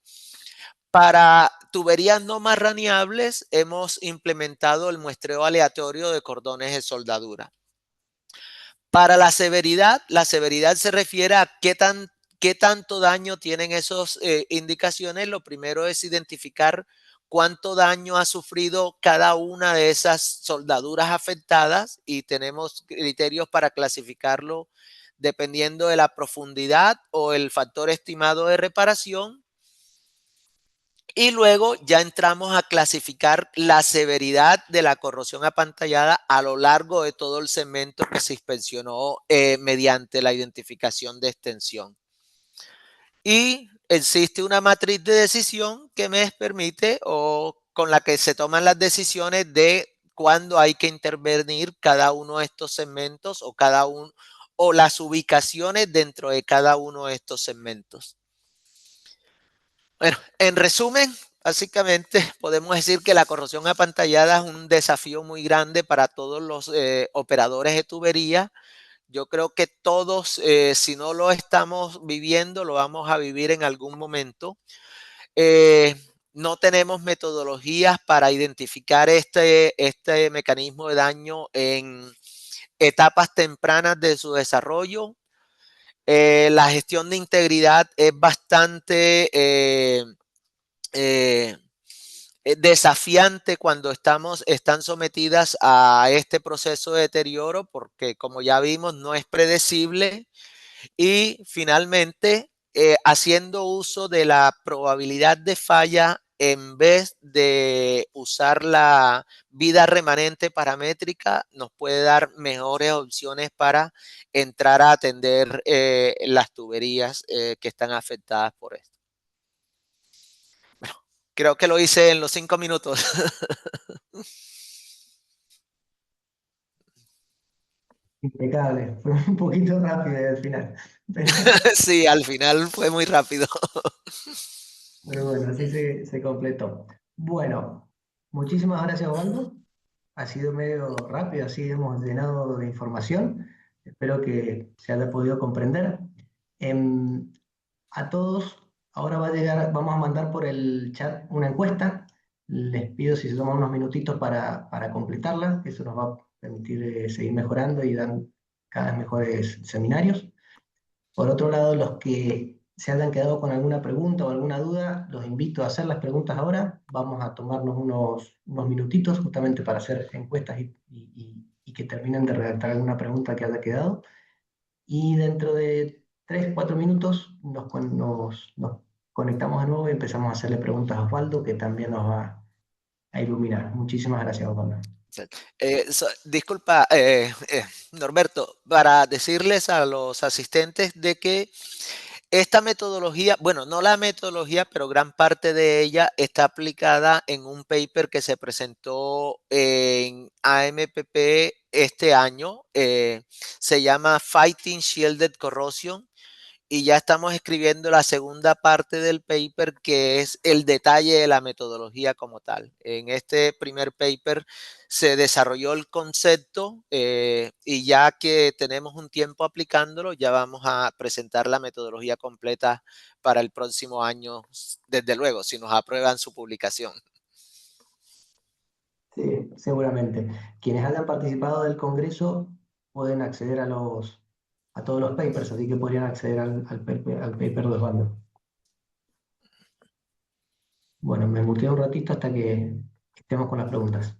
Para tuberías no marraneables hemos implementado el muestreo aleatorio de cordones de soldadura. Para la severidad se refiere a qué tanto daño tienen esas indicaciones. Lo primero es identificar cuánto daño ha sufrido cada una de esas soldaduras afectadas y tenemos criterios para clasificarlo dependiendo de la profundidad o el factor estimado de reparación. Y luego ya entramos a clasificar la severidad de la corrosión apantallada a lo largo de todo el segmento que se inspeccionó mediante la identificación de extensión. Y existe una matriz de decisión que me permite o con la que se toman las decisiones de cuándo hay que intervenir cada uno de estos segmentos o las ubicaciones dentro de cada uno de estos segmentos. Bueno, en resumen, básicamente podemos decir que la corrosión apantallada es un desafío muy grande para todos los operadores de tubería. Yo creo que todos, si no lo estamos viviendo, lo vamos a vivir en algún momento. No tenemos metodologías para identificar este mecanismo de daño en etapas tempranas de su desarrollo. La gestión de integridad es bastante desafiante cuando están sometidas a este proceso de deterioro porque como ya vimos no es predecible y finalmente haciendo uso de la probabilidad de falla en vez de usar la vida remanente paramétrica nos puede dar mejores opciones para entrar a atender las tuberías que están afectadas por esto. Creo que lo hice en los 5 minutos. Impecable, fue un poquito rápido al final. Pero, Sí, al final fue muy rápido. pero bueno, así se completó. Bueno, muchísimas gracias, Osvaldo. Ha sido medio rápido, así hemos llenado de información. Espero que se haya podido comprender. A todos, ahora va a llegar, vamos a mandar por el chat una encuesta. Les pido si se toman unos minutitos para completarla, eso nos va a permitir seguir mejorando y dar cada vez mejores seminarios. Por otro lado, los que se hayan quedado con alguna pregunta o alguna duda, los invito a hacer las preguntas ahora. Vamos a tomarnos unos minutitos justamente para hacer encuestas y que terminen de redactar alguna pregunta que haya quedado. Y dentro de 3, 4 minutos nos conectamos de nuevo y empezamos a hacerle preguntas a Osvaldo, que también nos va a iluminar. Muchísimas gracias, Osvaldo. Disculpa, Norberto, para decirles a los asistentes de que esta metodología, bueno, no la metodología, pero gran parte de ella está aplicada en un paper que se presentó en AMPP este año. Se llama Fighting Shielded Corrosion y ya estamos escribiendo la segunda parte del paper, que es el detalle de la metodología como tal. En este primer paper se desarrolló el concepto y ya que tenemos un tiempo aplicándolo, ya vamos a presentar la metodología completa para el próximo año, desde luego, si nos aprueban su publicación. Sí, seguramente. Quienes hayan participado del congreso pueden acceder a todos los papers, así que podrían acceder al paper de Osvaldo. Bueno, me muteo un ratito hasta que estemos con las preguntas.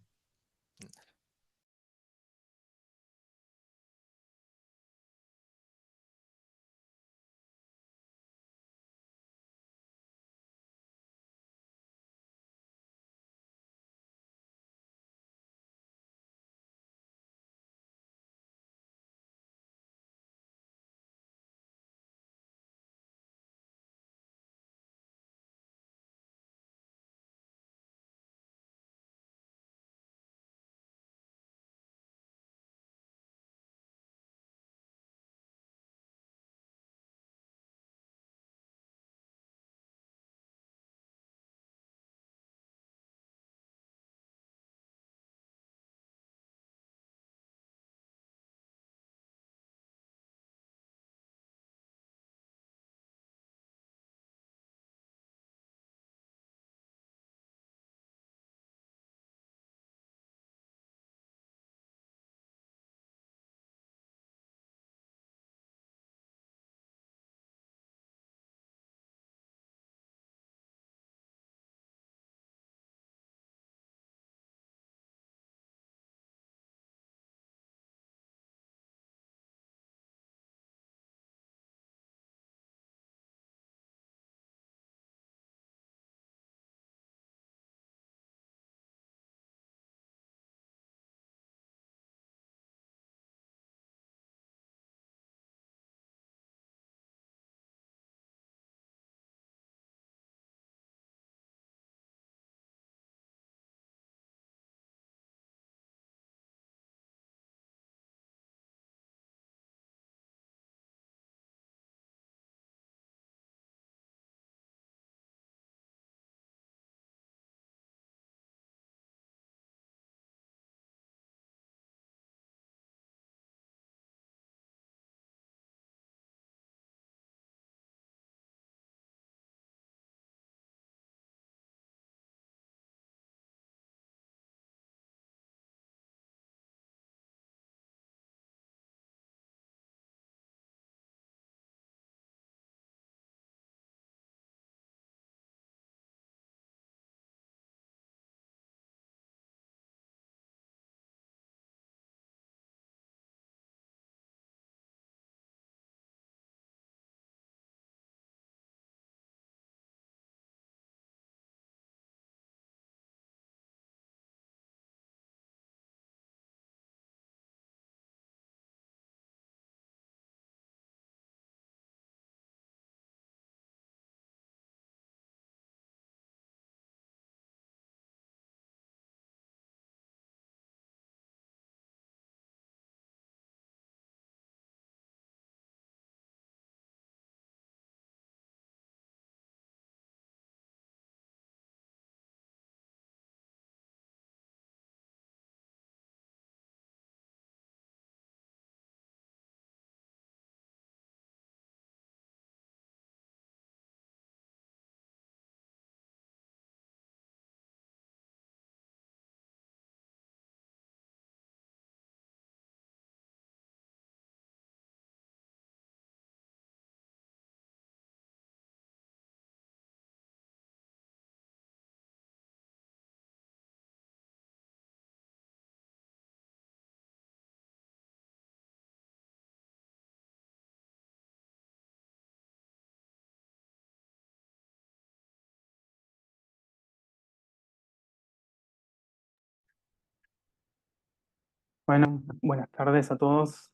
Bueno, buenas tardes a todos.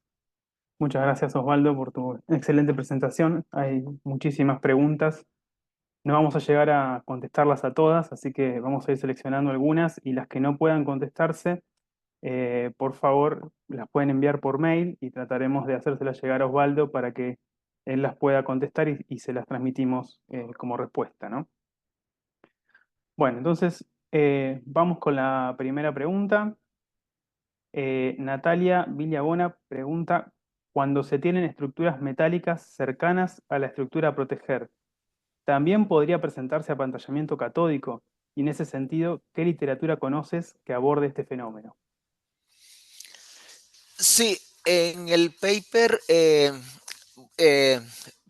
Muchas gracias, Osvaldo, por tu excelente presentación. Hay muchísimas preguntas. No vamos a llegar a contestarlas a todas, así que vamos a ir seleccionando algunas y las que no puedan contestarse, por favor, las pueden enviar por mail y trataremos de hacérselas llegar a Osvaldo para que él las pueda contestar y se las transmitimos como respuesta, ¿no? Bueno, entonces vamos con la primera pregunta. Natalia Villabona pregunta, cuando se tienen estructuras metálicas cercanas a la estructura a proteger, ¿también podría presentarse apantallamiento catódico? Y en ese sentido, ¿qué literatura conoces que aborde este fenómeno? Sí, en el paper eh,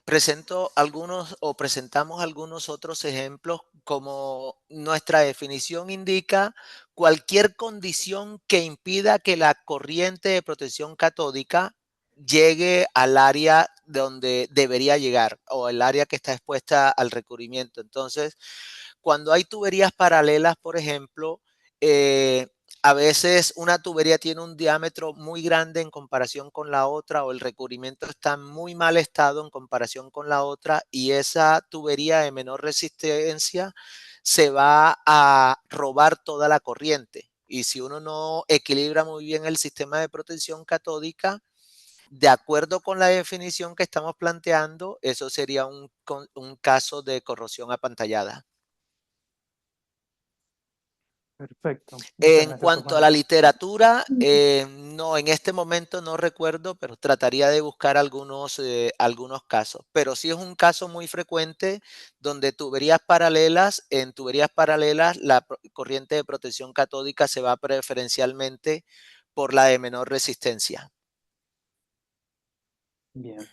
presento algunos o presentamos algunos otros ejemplos como nuestra definición indica cualquier condición que impida que la corriente de protección catódica llegue al área donde debería llegar o el área que está expuesta al recubrimiento. Entonces, cuando hay tuberías paralelas, por ejemplo, a veces una tubería tiene un diámetro muy grande en comparación con la otra o el recubrimiento está en muy mal estado en comparación con la otra y esa tubería de menor resistencia se va a robar toda la corriente. Y si uno no equilibra muy bien el sistema de protección catódica, de acuerdo con la definición que estamos planteando, eso sería un caso de corrosión apantallada. Perfecto, muchas En gracias, cuanto a Osvaldo. la literatura, no, en este momento no recuerdo, pero trataría de buscar algunos casos. Pero sí es un caso muy frecuente donde en tuberías paralelas, la corriente de protección catódica se va preferencialmente por la de menor resistencia. Bien.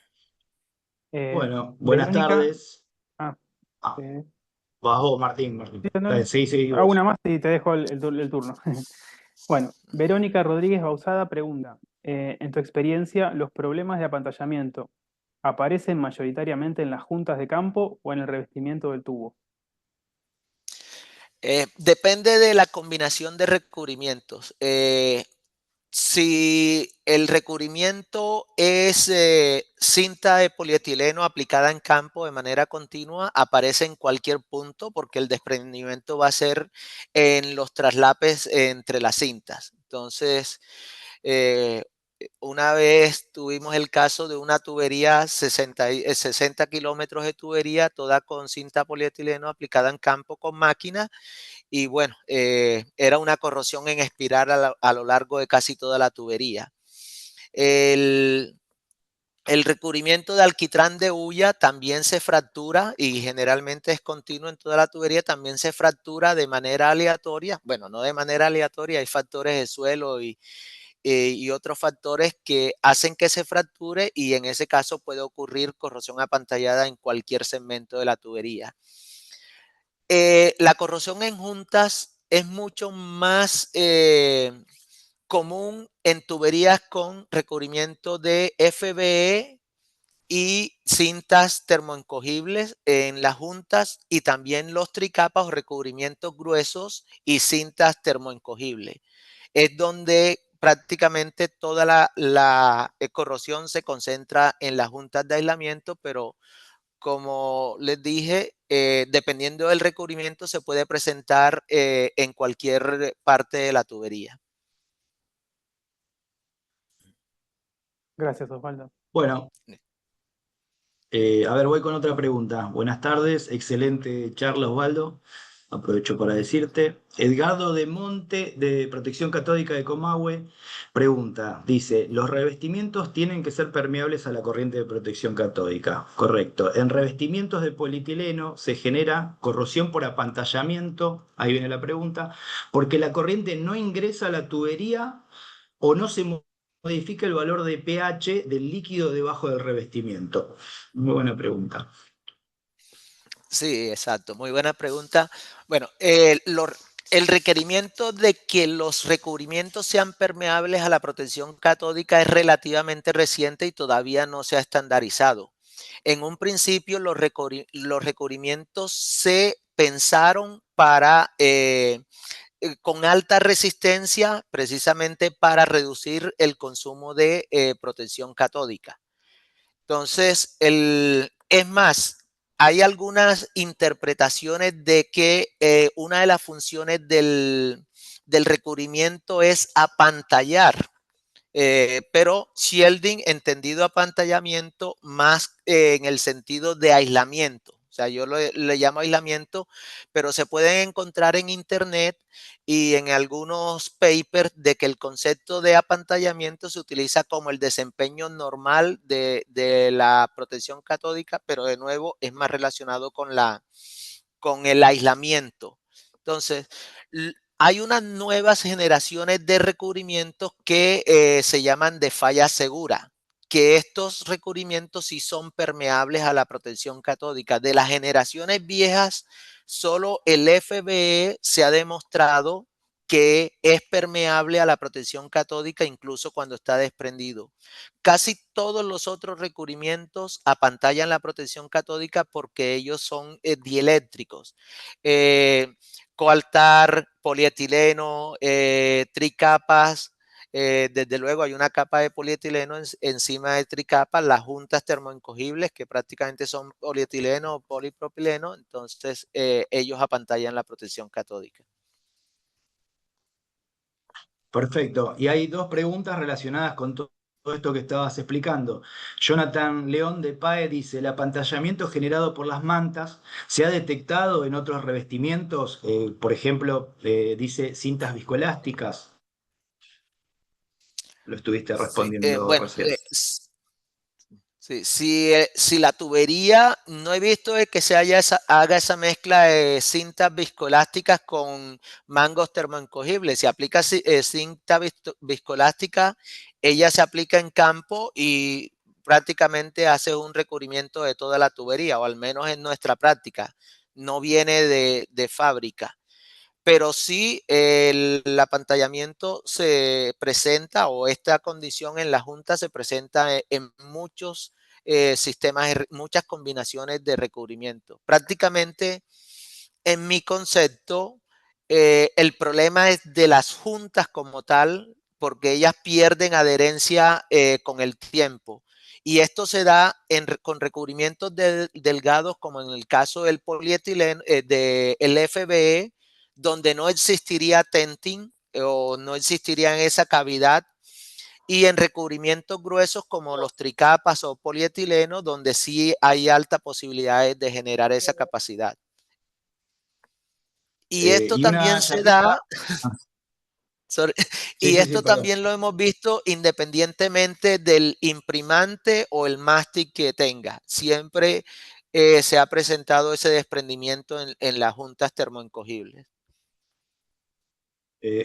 Bueno, buenas Verónica, tardes. ah, Ah, eh, vas vos, Martín, Martín. sí, no, Sí, sí, hago vos. una más y te dejo el turno. Bueno, Verónica Rodríguez Bausada pregunta, en tu experiencia, ¿los problemas de apantallamiento aparecen mayoritariamente en las juntas de campo o en el revestimiento del tubo? Depende de la combinación de recubrimientos. Si el recubrimiento es cinta de polietileno aplicada en campo de manera continua, aparece en cualquier punto porque el desprendimiento va a ser en los traslapes entre las cintas. Entonces, eh, una vez tuvimos el caso de una tubería, 60 kilómetros de tubería, toda con cinta polietileno aplicada en campo con máquina y bueno, era una corrosión en espiral a lo largo de casi toda la tubería. El, el recubrimiento de alquitrán de hulla también se fractura y generalmente es continuo en toda la tubería, también se fractura de manera aleatoria. Bueno, no de manera aleatoria, hay factores de suelo y otros factores que hacen que se fracture y en ese caso puede ocurrir corrosión apantallada en cualquier segmento de la tubería. La corrosión en juntas es mucho más común en tuberías con recubrimiento de FBE y cintas termoencogibles en las juntas y también los tricapas o recubrimientos gruesos y cintas termoencogibles. Es donde prácticamente toda la corrosión se concentra en las juntas de aislamiento, pero como les dije, dependiendo del recubrimiento se puede presentar en cualquier parte de la tubería. Gracias, Osvaldo. Bueno, a ver, voy con otra pregunta. Buenas tardes, excelente charla, Osvaldo. Aprovecho para decirte. Edgardo de Monte, de Protección Catódica de Comahue, pregunta, dice, ¿los revestimientos tienen que ser permeables a la corriente de protección catódica? Correcto. En revestimientos de polietileno se genera corrosión por apantallamiento, ahí viene la pregunta, porque la corriente no ingresa a la tubería o no se modifica el valor de pH del líquido debajo del revestimiento. Muy buena pregunta. Sí, exacto. Muy buena pregunta. Bueno, el requerimiento de que los recubrimientos sean permeables a la protección catódica es relativamente reciente y todavía no se ha estandarizado. En un principio, los recubrimientos se pensaron para con alta resistencia precisamente para reducir el consumo de protección catódica. Entonces, es más, hay algunas interpretaciones de que una de las funciones del recubrimiento es apantallar. Pero shielding, entendido apantallamiento, más en el sentido de aislamiento. O sea, yo le llamo aislamiento, pero se pueden encontrar en internet y en algunos papers de que el concepto de apantallamiento se utiliza como el desempeño normal de la protección catódica, pero de nuevo es más relacionado con el aislamiento. Entonces, hay unas nuevas generaciones de recubrimientos que se llaman de falla segura, que estos recubrimientos sí son permeables a la protección catódica. De las generaciones viejas, solo el FBE se ha demostrado que es permeable a la protección catódica incluso cuando está desprendido. Casi todos los otros recubrimientos apantallan la protección catódica porque ellos son dieléctricos. Coaltar, polietileno, tricapas. Desde luego hay una capa de polietileno encima de tricapas, las juntas termoencogibles que prácticamente son polietileno o polipropileno, entonces ellos apantallan la protección catódica. Perfecto. Y hay dos preguntas relacionadas con todo esto que estabas explicando. Jonathan León de PAE dice, ¿el apantallamiento generado por las mantas se ha detectado en otros revestimientos? Por ejemplo, dice cintas viscoelásticas. Lo estuviste Sí, respondiendo bueno, recién. sí, si la tubería, no he visto de que haga esa mezcla de cintas viscoelásticas con mangos termoencogibles. Si aplica cinta viscoelástica, ella se aplica en campo y prácticamente hace un recubrimiento de toda la tubería, o al menos en nuestra práctica. No viene de fábrica. Pero sí el apantallamiento se presenta, o esta condición en la junta se presenta en muchos sistemas, muchas combinaciones de recubrimiento. Prácticamente, en mi concepto, el problema es de las juntas como tal, porque ellas pierden adherencia con el tiempo. Y esto se da con recubrimientos delgados, como en el caso del polietileno, del FBE, donde no existiría tenting o no existiría en esa cavidad, y en recubrimientos gruesos como los tricapas o polietileno, donde sí hay alta posibilidad de generar esa capacidad. Y esto Y una también se llaquita. da, sorry, Sí, y sí, sí, esto perdón. también lo hemos visto independientemente del imprimante o el mástil que tenga. Siempre se ha presentado ese desprendimiento en las juntas termoencogibles.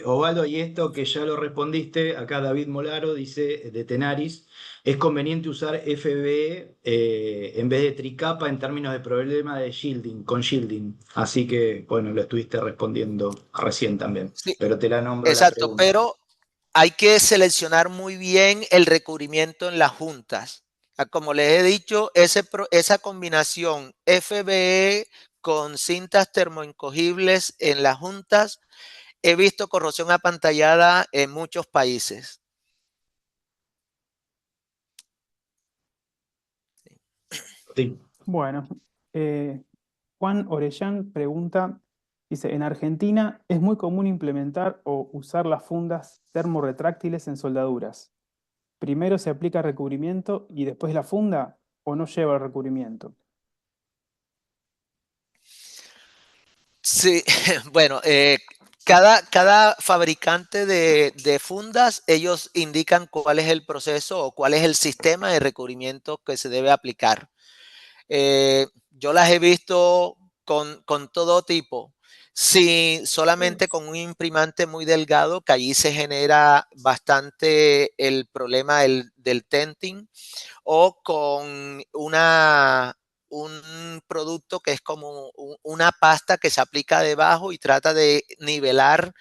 Osvaldo, y esto que ya lo respondiste, acá David Molaro dice de Tenaris, ¿es conveniente usar FBE en vez de tricapa en términos de problema de shielding, con shielding? Así que, bueno, lo estuviste respondiendo recién también, Sí, pero te la nombro la exacto, pregunta. pero hay que seleccionar muy bien el recubrimiento en las juntas. Como les he dicho, esa combinación FBE con cintas termoencogibles en las juntas, he visto corrosión apantallada en muchos países. Sí. Bueno, Juan Orellán pregunta, dice, en Argentina es muy común implementar o usar las fundas termorretráctiles en soldaduras. ¿Primero se aplica recubrimiento y después la funda o no lleva el recubrimiento? Sí, bueno, cada fabricante de fundas, ellos indican cuál es el proceso o cuál es el sistema de recubrimiento que se debe aplicar. Yo las he visto con todo tipo. Sí, solamente con un imprimante muy delgado, que allí se genera bastante el problema del tenting, o con un producto que es como una pasta que se aplica debajo y trata de nivelar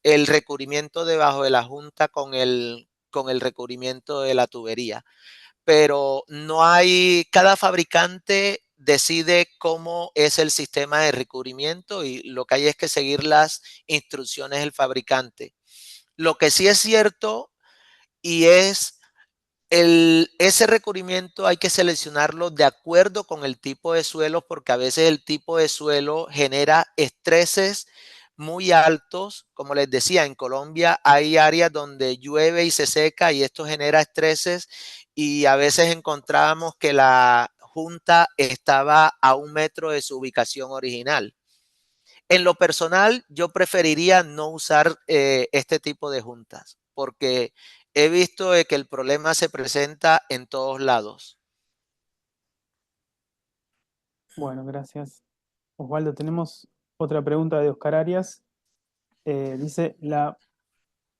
el recubrimiento debajo de la junta con el recubrimiento de la tubería. Pero no hay, cada fabricante decide cómo es el sistema de recubrimiento y lo que hay es que seguir las instrucciones del fabricante. Lo que sí es cierto y es ese recubrimiento hay que seleccionarlo de acuerdo con el tipo de suelo, porque a veces el tipo de suelo genera estreses muy altos. Como les decía, en Colombia hay áreas donde llueve y se seca y esto genera estreses y a veces encontrábamos que la junta estaba a 1 metro de su ubicación original. En lo personal, yo preferiría no usar este tipo de juntas porque he visto que el problema se presenta en todos lados. Bueno, gracias. Osvaldo, tenemos otra pregunta de Oscar Arias. Dice, ¿la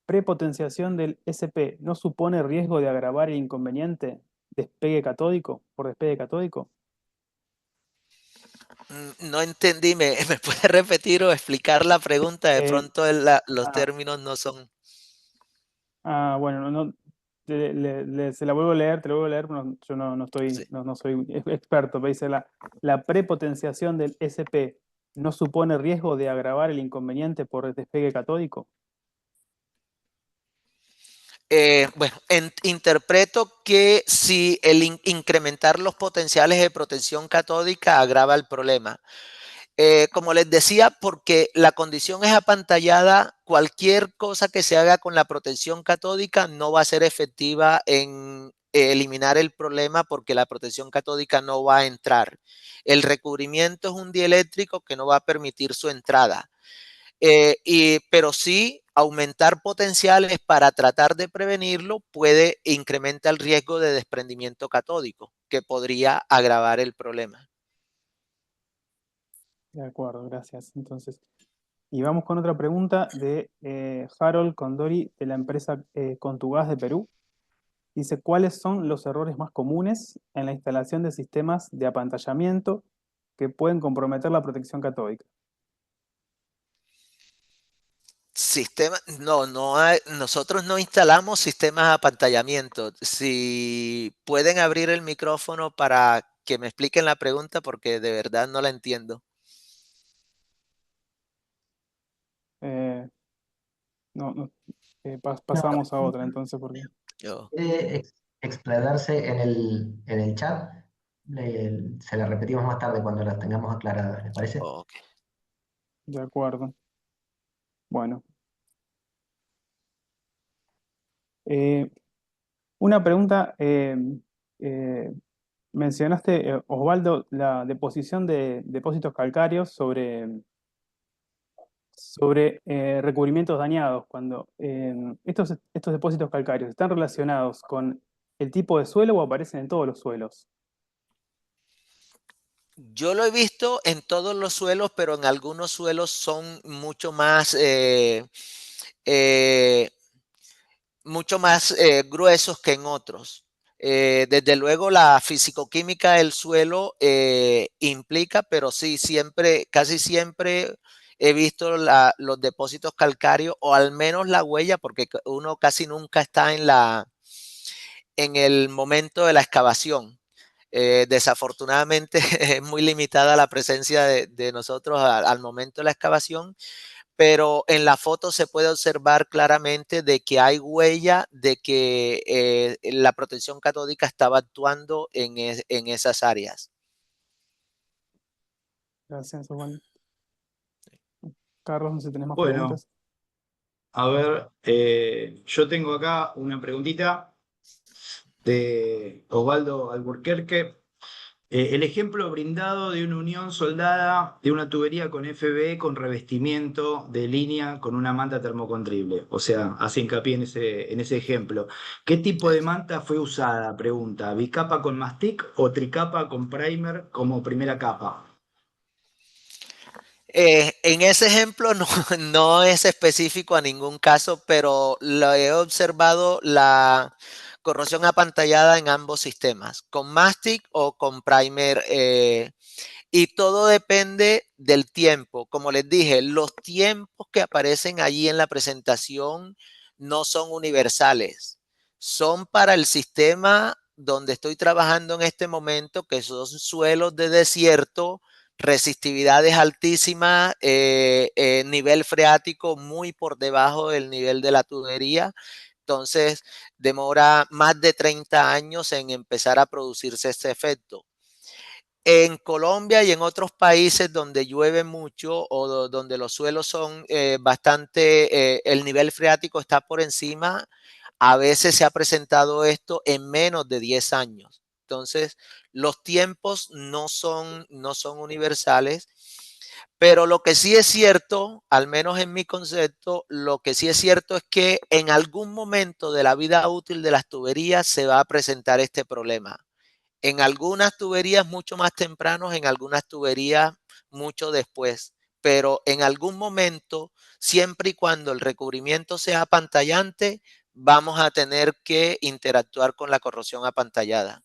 prepotenciación del SP no supone riesgo de agravar el inconveniente despegue catódico por despegue catódico? No entendí, ¿me puede repetir o explicar la pregunta? De Eh, pronto los ah, términos no son... bueno, se la vuelvo a leer, te la vuelvo a leer, pero yo Sí. no soy experto, pero dice, la prepotenciación del SP no supone riesgo de agravar el inconveniente por despegue catódico. Bueno, interpreto que si el incrementar los potenciales de protección catódica agrava el problema. Como les decía, porque la condición es apantallada, cualquier cosa que se haga con la protección catódica no va a ser efectiva en eliminar el problema porque la protección catódica no va a entrar. El recubrimiento es un dieléctrico que no va a permitir su entrada. Pero sí aumentar potenciales para tratar de prevenirlo puede incrementar el riesgo de desprendimiento catódico, que podría agravar el problema. De acuerdo, gracias. Entonces, y vamos con otra pregunta de Harold Condori de la empresa Contugás de Perú. Dice, ¿cuáles son los errores más comunes en la instalación de sistemas de apantallamiento que pueden comprometer la protección catódica? Nosotros no instalamos sistemas de apantallamiento. Si pueden abrir el micrófono para que me expliquen la pregunta porque de verdad no la entiendo. Eh, no, no, No, pasamos a otra entonces porque... Yo, explayarse en el chat. Se la repetimos más tarde cuando la tengamos aclarada, ¿les parece? ok. De acuerdo. Bueno. Una pregunta, mencionaste, Osvaldo, la deposición de depósitos calcáreos sobre recubrimientos dañados. Cuando estos depósitos calcáreos están relacionados con el tipo de suelo o aparecen en todos los suelos. Yo lo he visto en todos los suelos, pero en algunos suelos son eh, mucho más gruesos que en otros. Desde luego la fisicoquímica del suelo implica, pero sí, casi siempre he visto los depósitos calcáreos o al menos la huella, porque uno casi nunca está en el momento de la excavación. Desafortunadamente es muy limitada la presencia de nosotros al momento de la excavación, pero en la foto se puede observar claramente de que hay huella de que la protección catódica estaba actuando en esas áreas. Gracias, Osvaldo. Carlos, no sé si tenés más Bueno, preguntas. a ver, yo tengo acá una preguntita de Osvaldo Alburquerque. El ejemplo brindado de una unión soldada de una tubería con FBE con revestimiento de línea con una manta termocontrible. O sea, hace hincapié en ese ejemplo. ¿Qué tipo de manta fue usada? Pregunta. ¿Bicapa con mastic o tricapa con primer como primera capa? En ese ejemplo no, no es específico a ningún caso, pero lo he observado la corrosión apantallada en ambos sistemas, con mastic o con primer. Y todo depende del tiempo. Como les dije, los tiempos que aparecen allí en la presentación no son universales. Son para el sistema donde estoy trabajando en este momento, que son suelos de desierto, resistividades altísimas, nivel freático muy por debajo del nivel de la tubería. Entonces, demora más de 30 años en empezar a producirse este efecto. En Colombia y en otros países donde llueve mucho o donde los suelos son bastante, el nivel freático está por encima, a veces se ha presentado esto en menos de 10 años. Entonces, los tiempos no son universales, pero lo que sí es cierto, al menos en mi concepto, lo que sí es cierto es que en algún momento de la vida útil de las tuberías se va a presentar este problema. En algunas tuberías mucho más tempranos, en algunas tuberías mucho después, pero en algún momento, siempre y cuando el recubrimiento sea apantallante, vamos a tener que interactuar con la corrosión apantallada.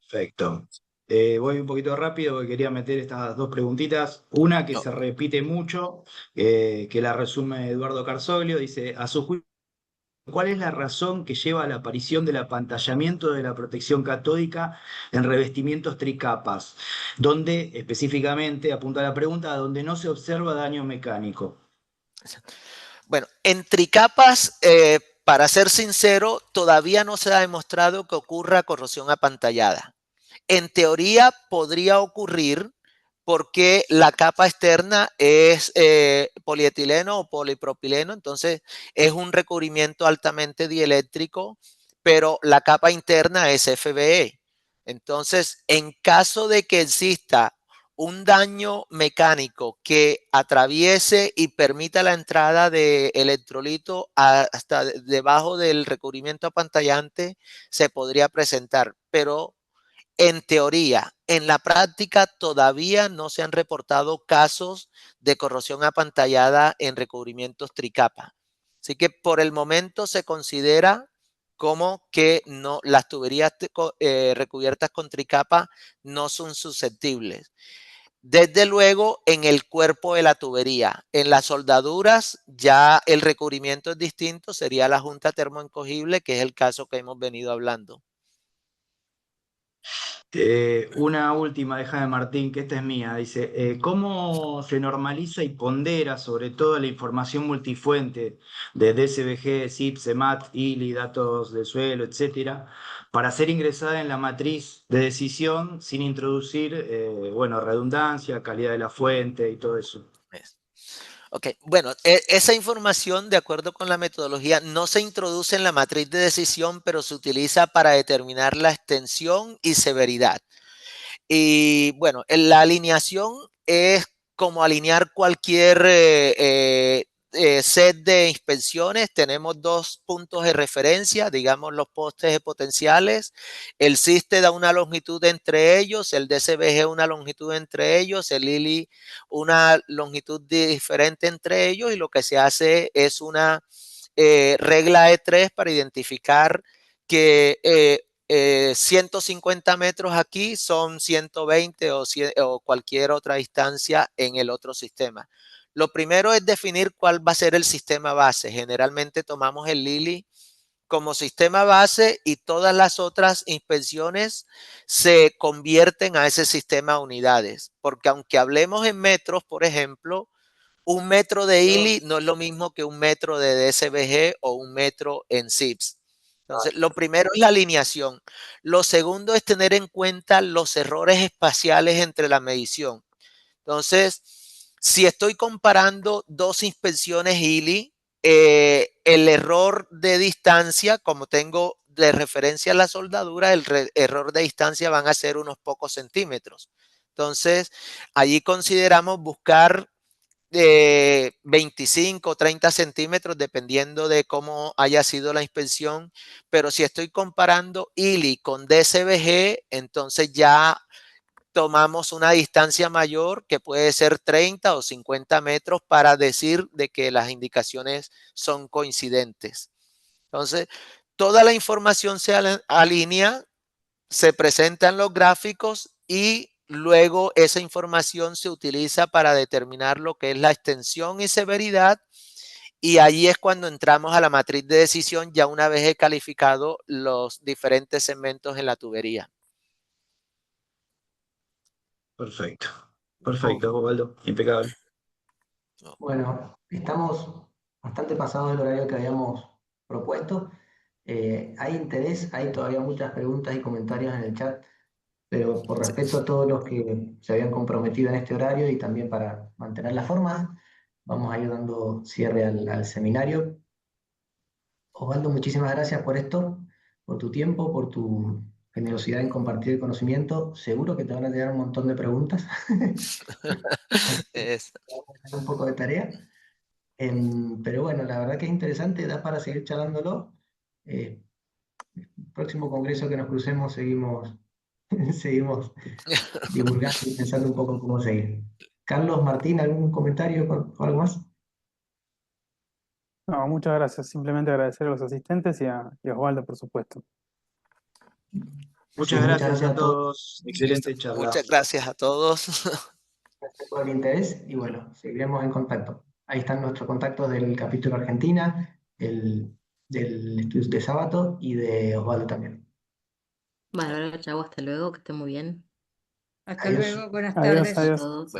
Perfecto. Voy un poquito rápido porque quería meter estas dos preguntitas. Una que No. se repite mucho, que la resume Eduardo Carzoglio, dice, a su juicio, ¿cuál es la razón que lleva a la aparición del apantallamiento de la protección catódica en revestimientos tricapas, donde específicamente, apunta la pregunta, donde no se observa daño mecánico? Bueno, en tricapas, para ser sincero, todavía no se ha demostrado que ocurra corrosión apantallada. En teoría podría ocurrir porque la capa externa es polietileno o polipropileno, entonces es un recubrimiento altamente dieléctrico, pero la capa interna es FBE. Entonces, en caso de que exista un daño mecánico que atraviese y permita la entrada de electrolito hasta debajo del recubrimiento apantallante, se podría presentar, pero en teoría, en la práctica todavía no se han reportado casos de corrosión apantallada en recubrimientos tricapa. Así que por el momento se considera como que no, las tuberías recubiertas con tricapa no son susceptibles. Desde luego, en el cuerpo de la tubería, en las soldaduras, ya el recubrimiento es distinto, sería la junta termoencogible, que es el caso que hemos venido hablando. Una última de Jaime Martín, que esta es mía, dice, ¿cómo se normaliza y pondera sobre todo la información multifuente de DSBG, SIP, CEMAT, ILI, datos de suelo, etcétera, para ser ingresada en la matriz de decisión sin introducir, bueno, redundancia, calidad de la fuente y todo eso? Ok, bueno, esa información, de acuerdo con la metodología, no se introduce en la matriz de decisión, pero se utiliza para determinar la extensión y severidad. Y bueno, la alineación es como alinear cualquier set de inspecciones. Tenemos dos puntos de referencia, digamos los postes de potenciales. El SISTE da una longitud entre ellos, el DCBG una longitud entre ellos, el ILI una longitud diferente entre ellos, y lo que se hace es una regla de 3 para identificar que 150 metros aquí son 120 o cualquier otra distancia en el otro sistema. Lo primero es definir cuál va a ser el sistema base. Generalmente tomamos el Lili como sistema base y todas las otras inspecciones se convierten a ese sistema de unidades. Porque aunque hablemos en metros, por ejemplo, un metro de ILI no es lo mismo que un metro de DSBG o un metro en SIPS. Entonces, lo primero es la alineación. Lo segundo es tener en cuenta los errores espaciales entre la medición. Entonces, si estoy comparando dos inspecciones ILI, el error de distancia, como tengo de referencia a la soldadura, el error de distancia van a ser unos pocos centímetros. Entonces, allí consideramos buscar 25 o 30 centímetros, dependiendo de cómo haya sido la inspección. Pero si estoy comparando ILI con DSBG, entonces ya tomamos una distancia mayor, que puede ser 30 o 50 metros, para decir de que las indicaciones son coincidentes. Entonces, toda la información se alinea, se presentan los gráficos y luego esa información se utiliza para determinar lo que es la extensión y severidad, Y ahí es cuando entramos a la matriz de decisión ya una vez he calificado los diferentes segmentos en la tubería. Perfecto. Perfecto, Osvaldo. Impecable. Bueno, estamos bastante pasados del horario que habíamos propuesto. Hay interés, hay todavía muchas preguntas y comentarios en el chat, pero por Sí. respeto a todos los que se habían comprometido en este horario y también para mantener la forma, vamos a ir dando cierre al seminario. Osvaldo, muchísimas gracias por esto, por tu tiempo, por tu generosidad en compartir el conocimiento. Seguro que te van a llegar un montón de preguntas. Así que Es- vamos a dejar un poco de tarea. Pero bueno, la verdad que es interesante, da para seguir charlándolo. Eh, Próximo congreso que nos crucemos, seguimos divulgando y pensando un poco cómo seguir. Carlos, Martín, ¿algún comentario o algo más? No, muchas gracias. Simplemente agradecer a los asistentes y a Osvaldo, por supuesto. Así es, Muchas muchas gracias gracias a a todos todos. Listo. Excelente charla. Muchas gracias a todos. por el interés y bueno, seguiremos en contacto. Ahí están nuestros contactos del capítulo Argentina, del estudio de Sábato y de Osvaldo también. Bárbaro, chau, hasta luego, que esté muy bien. Hasta Adiós. luego, buenas Adiós, tardes. A adiós. todos.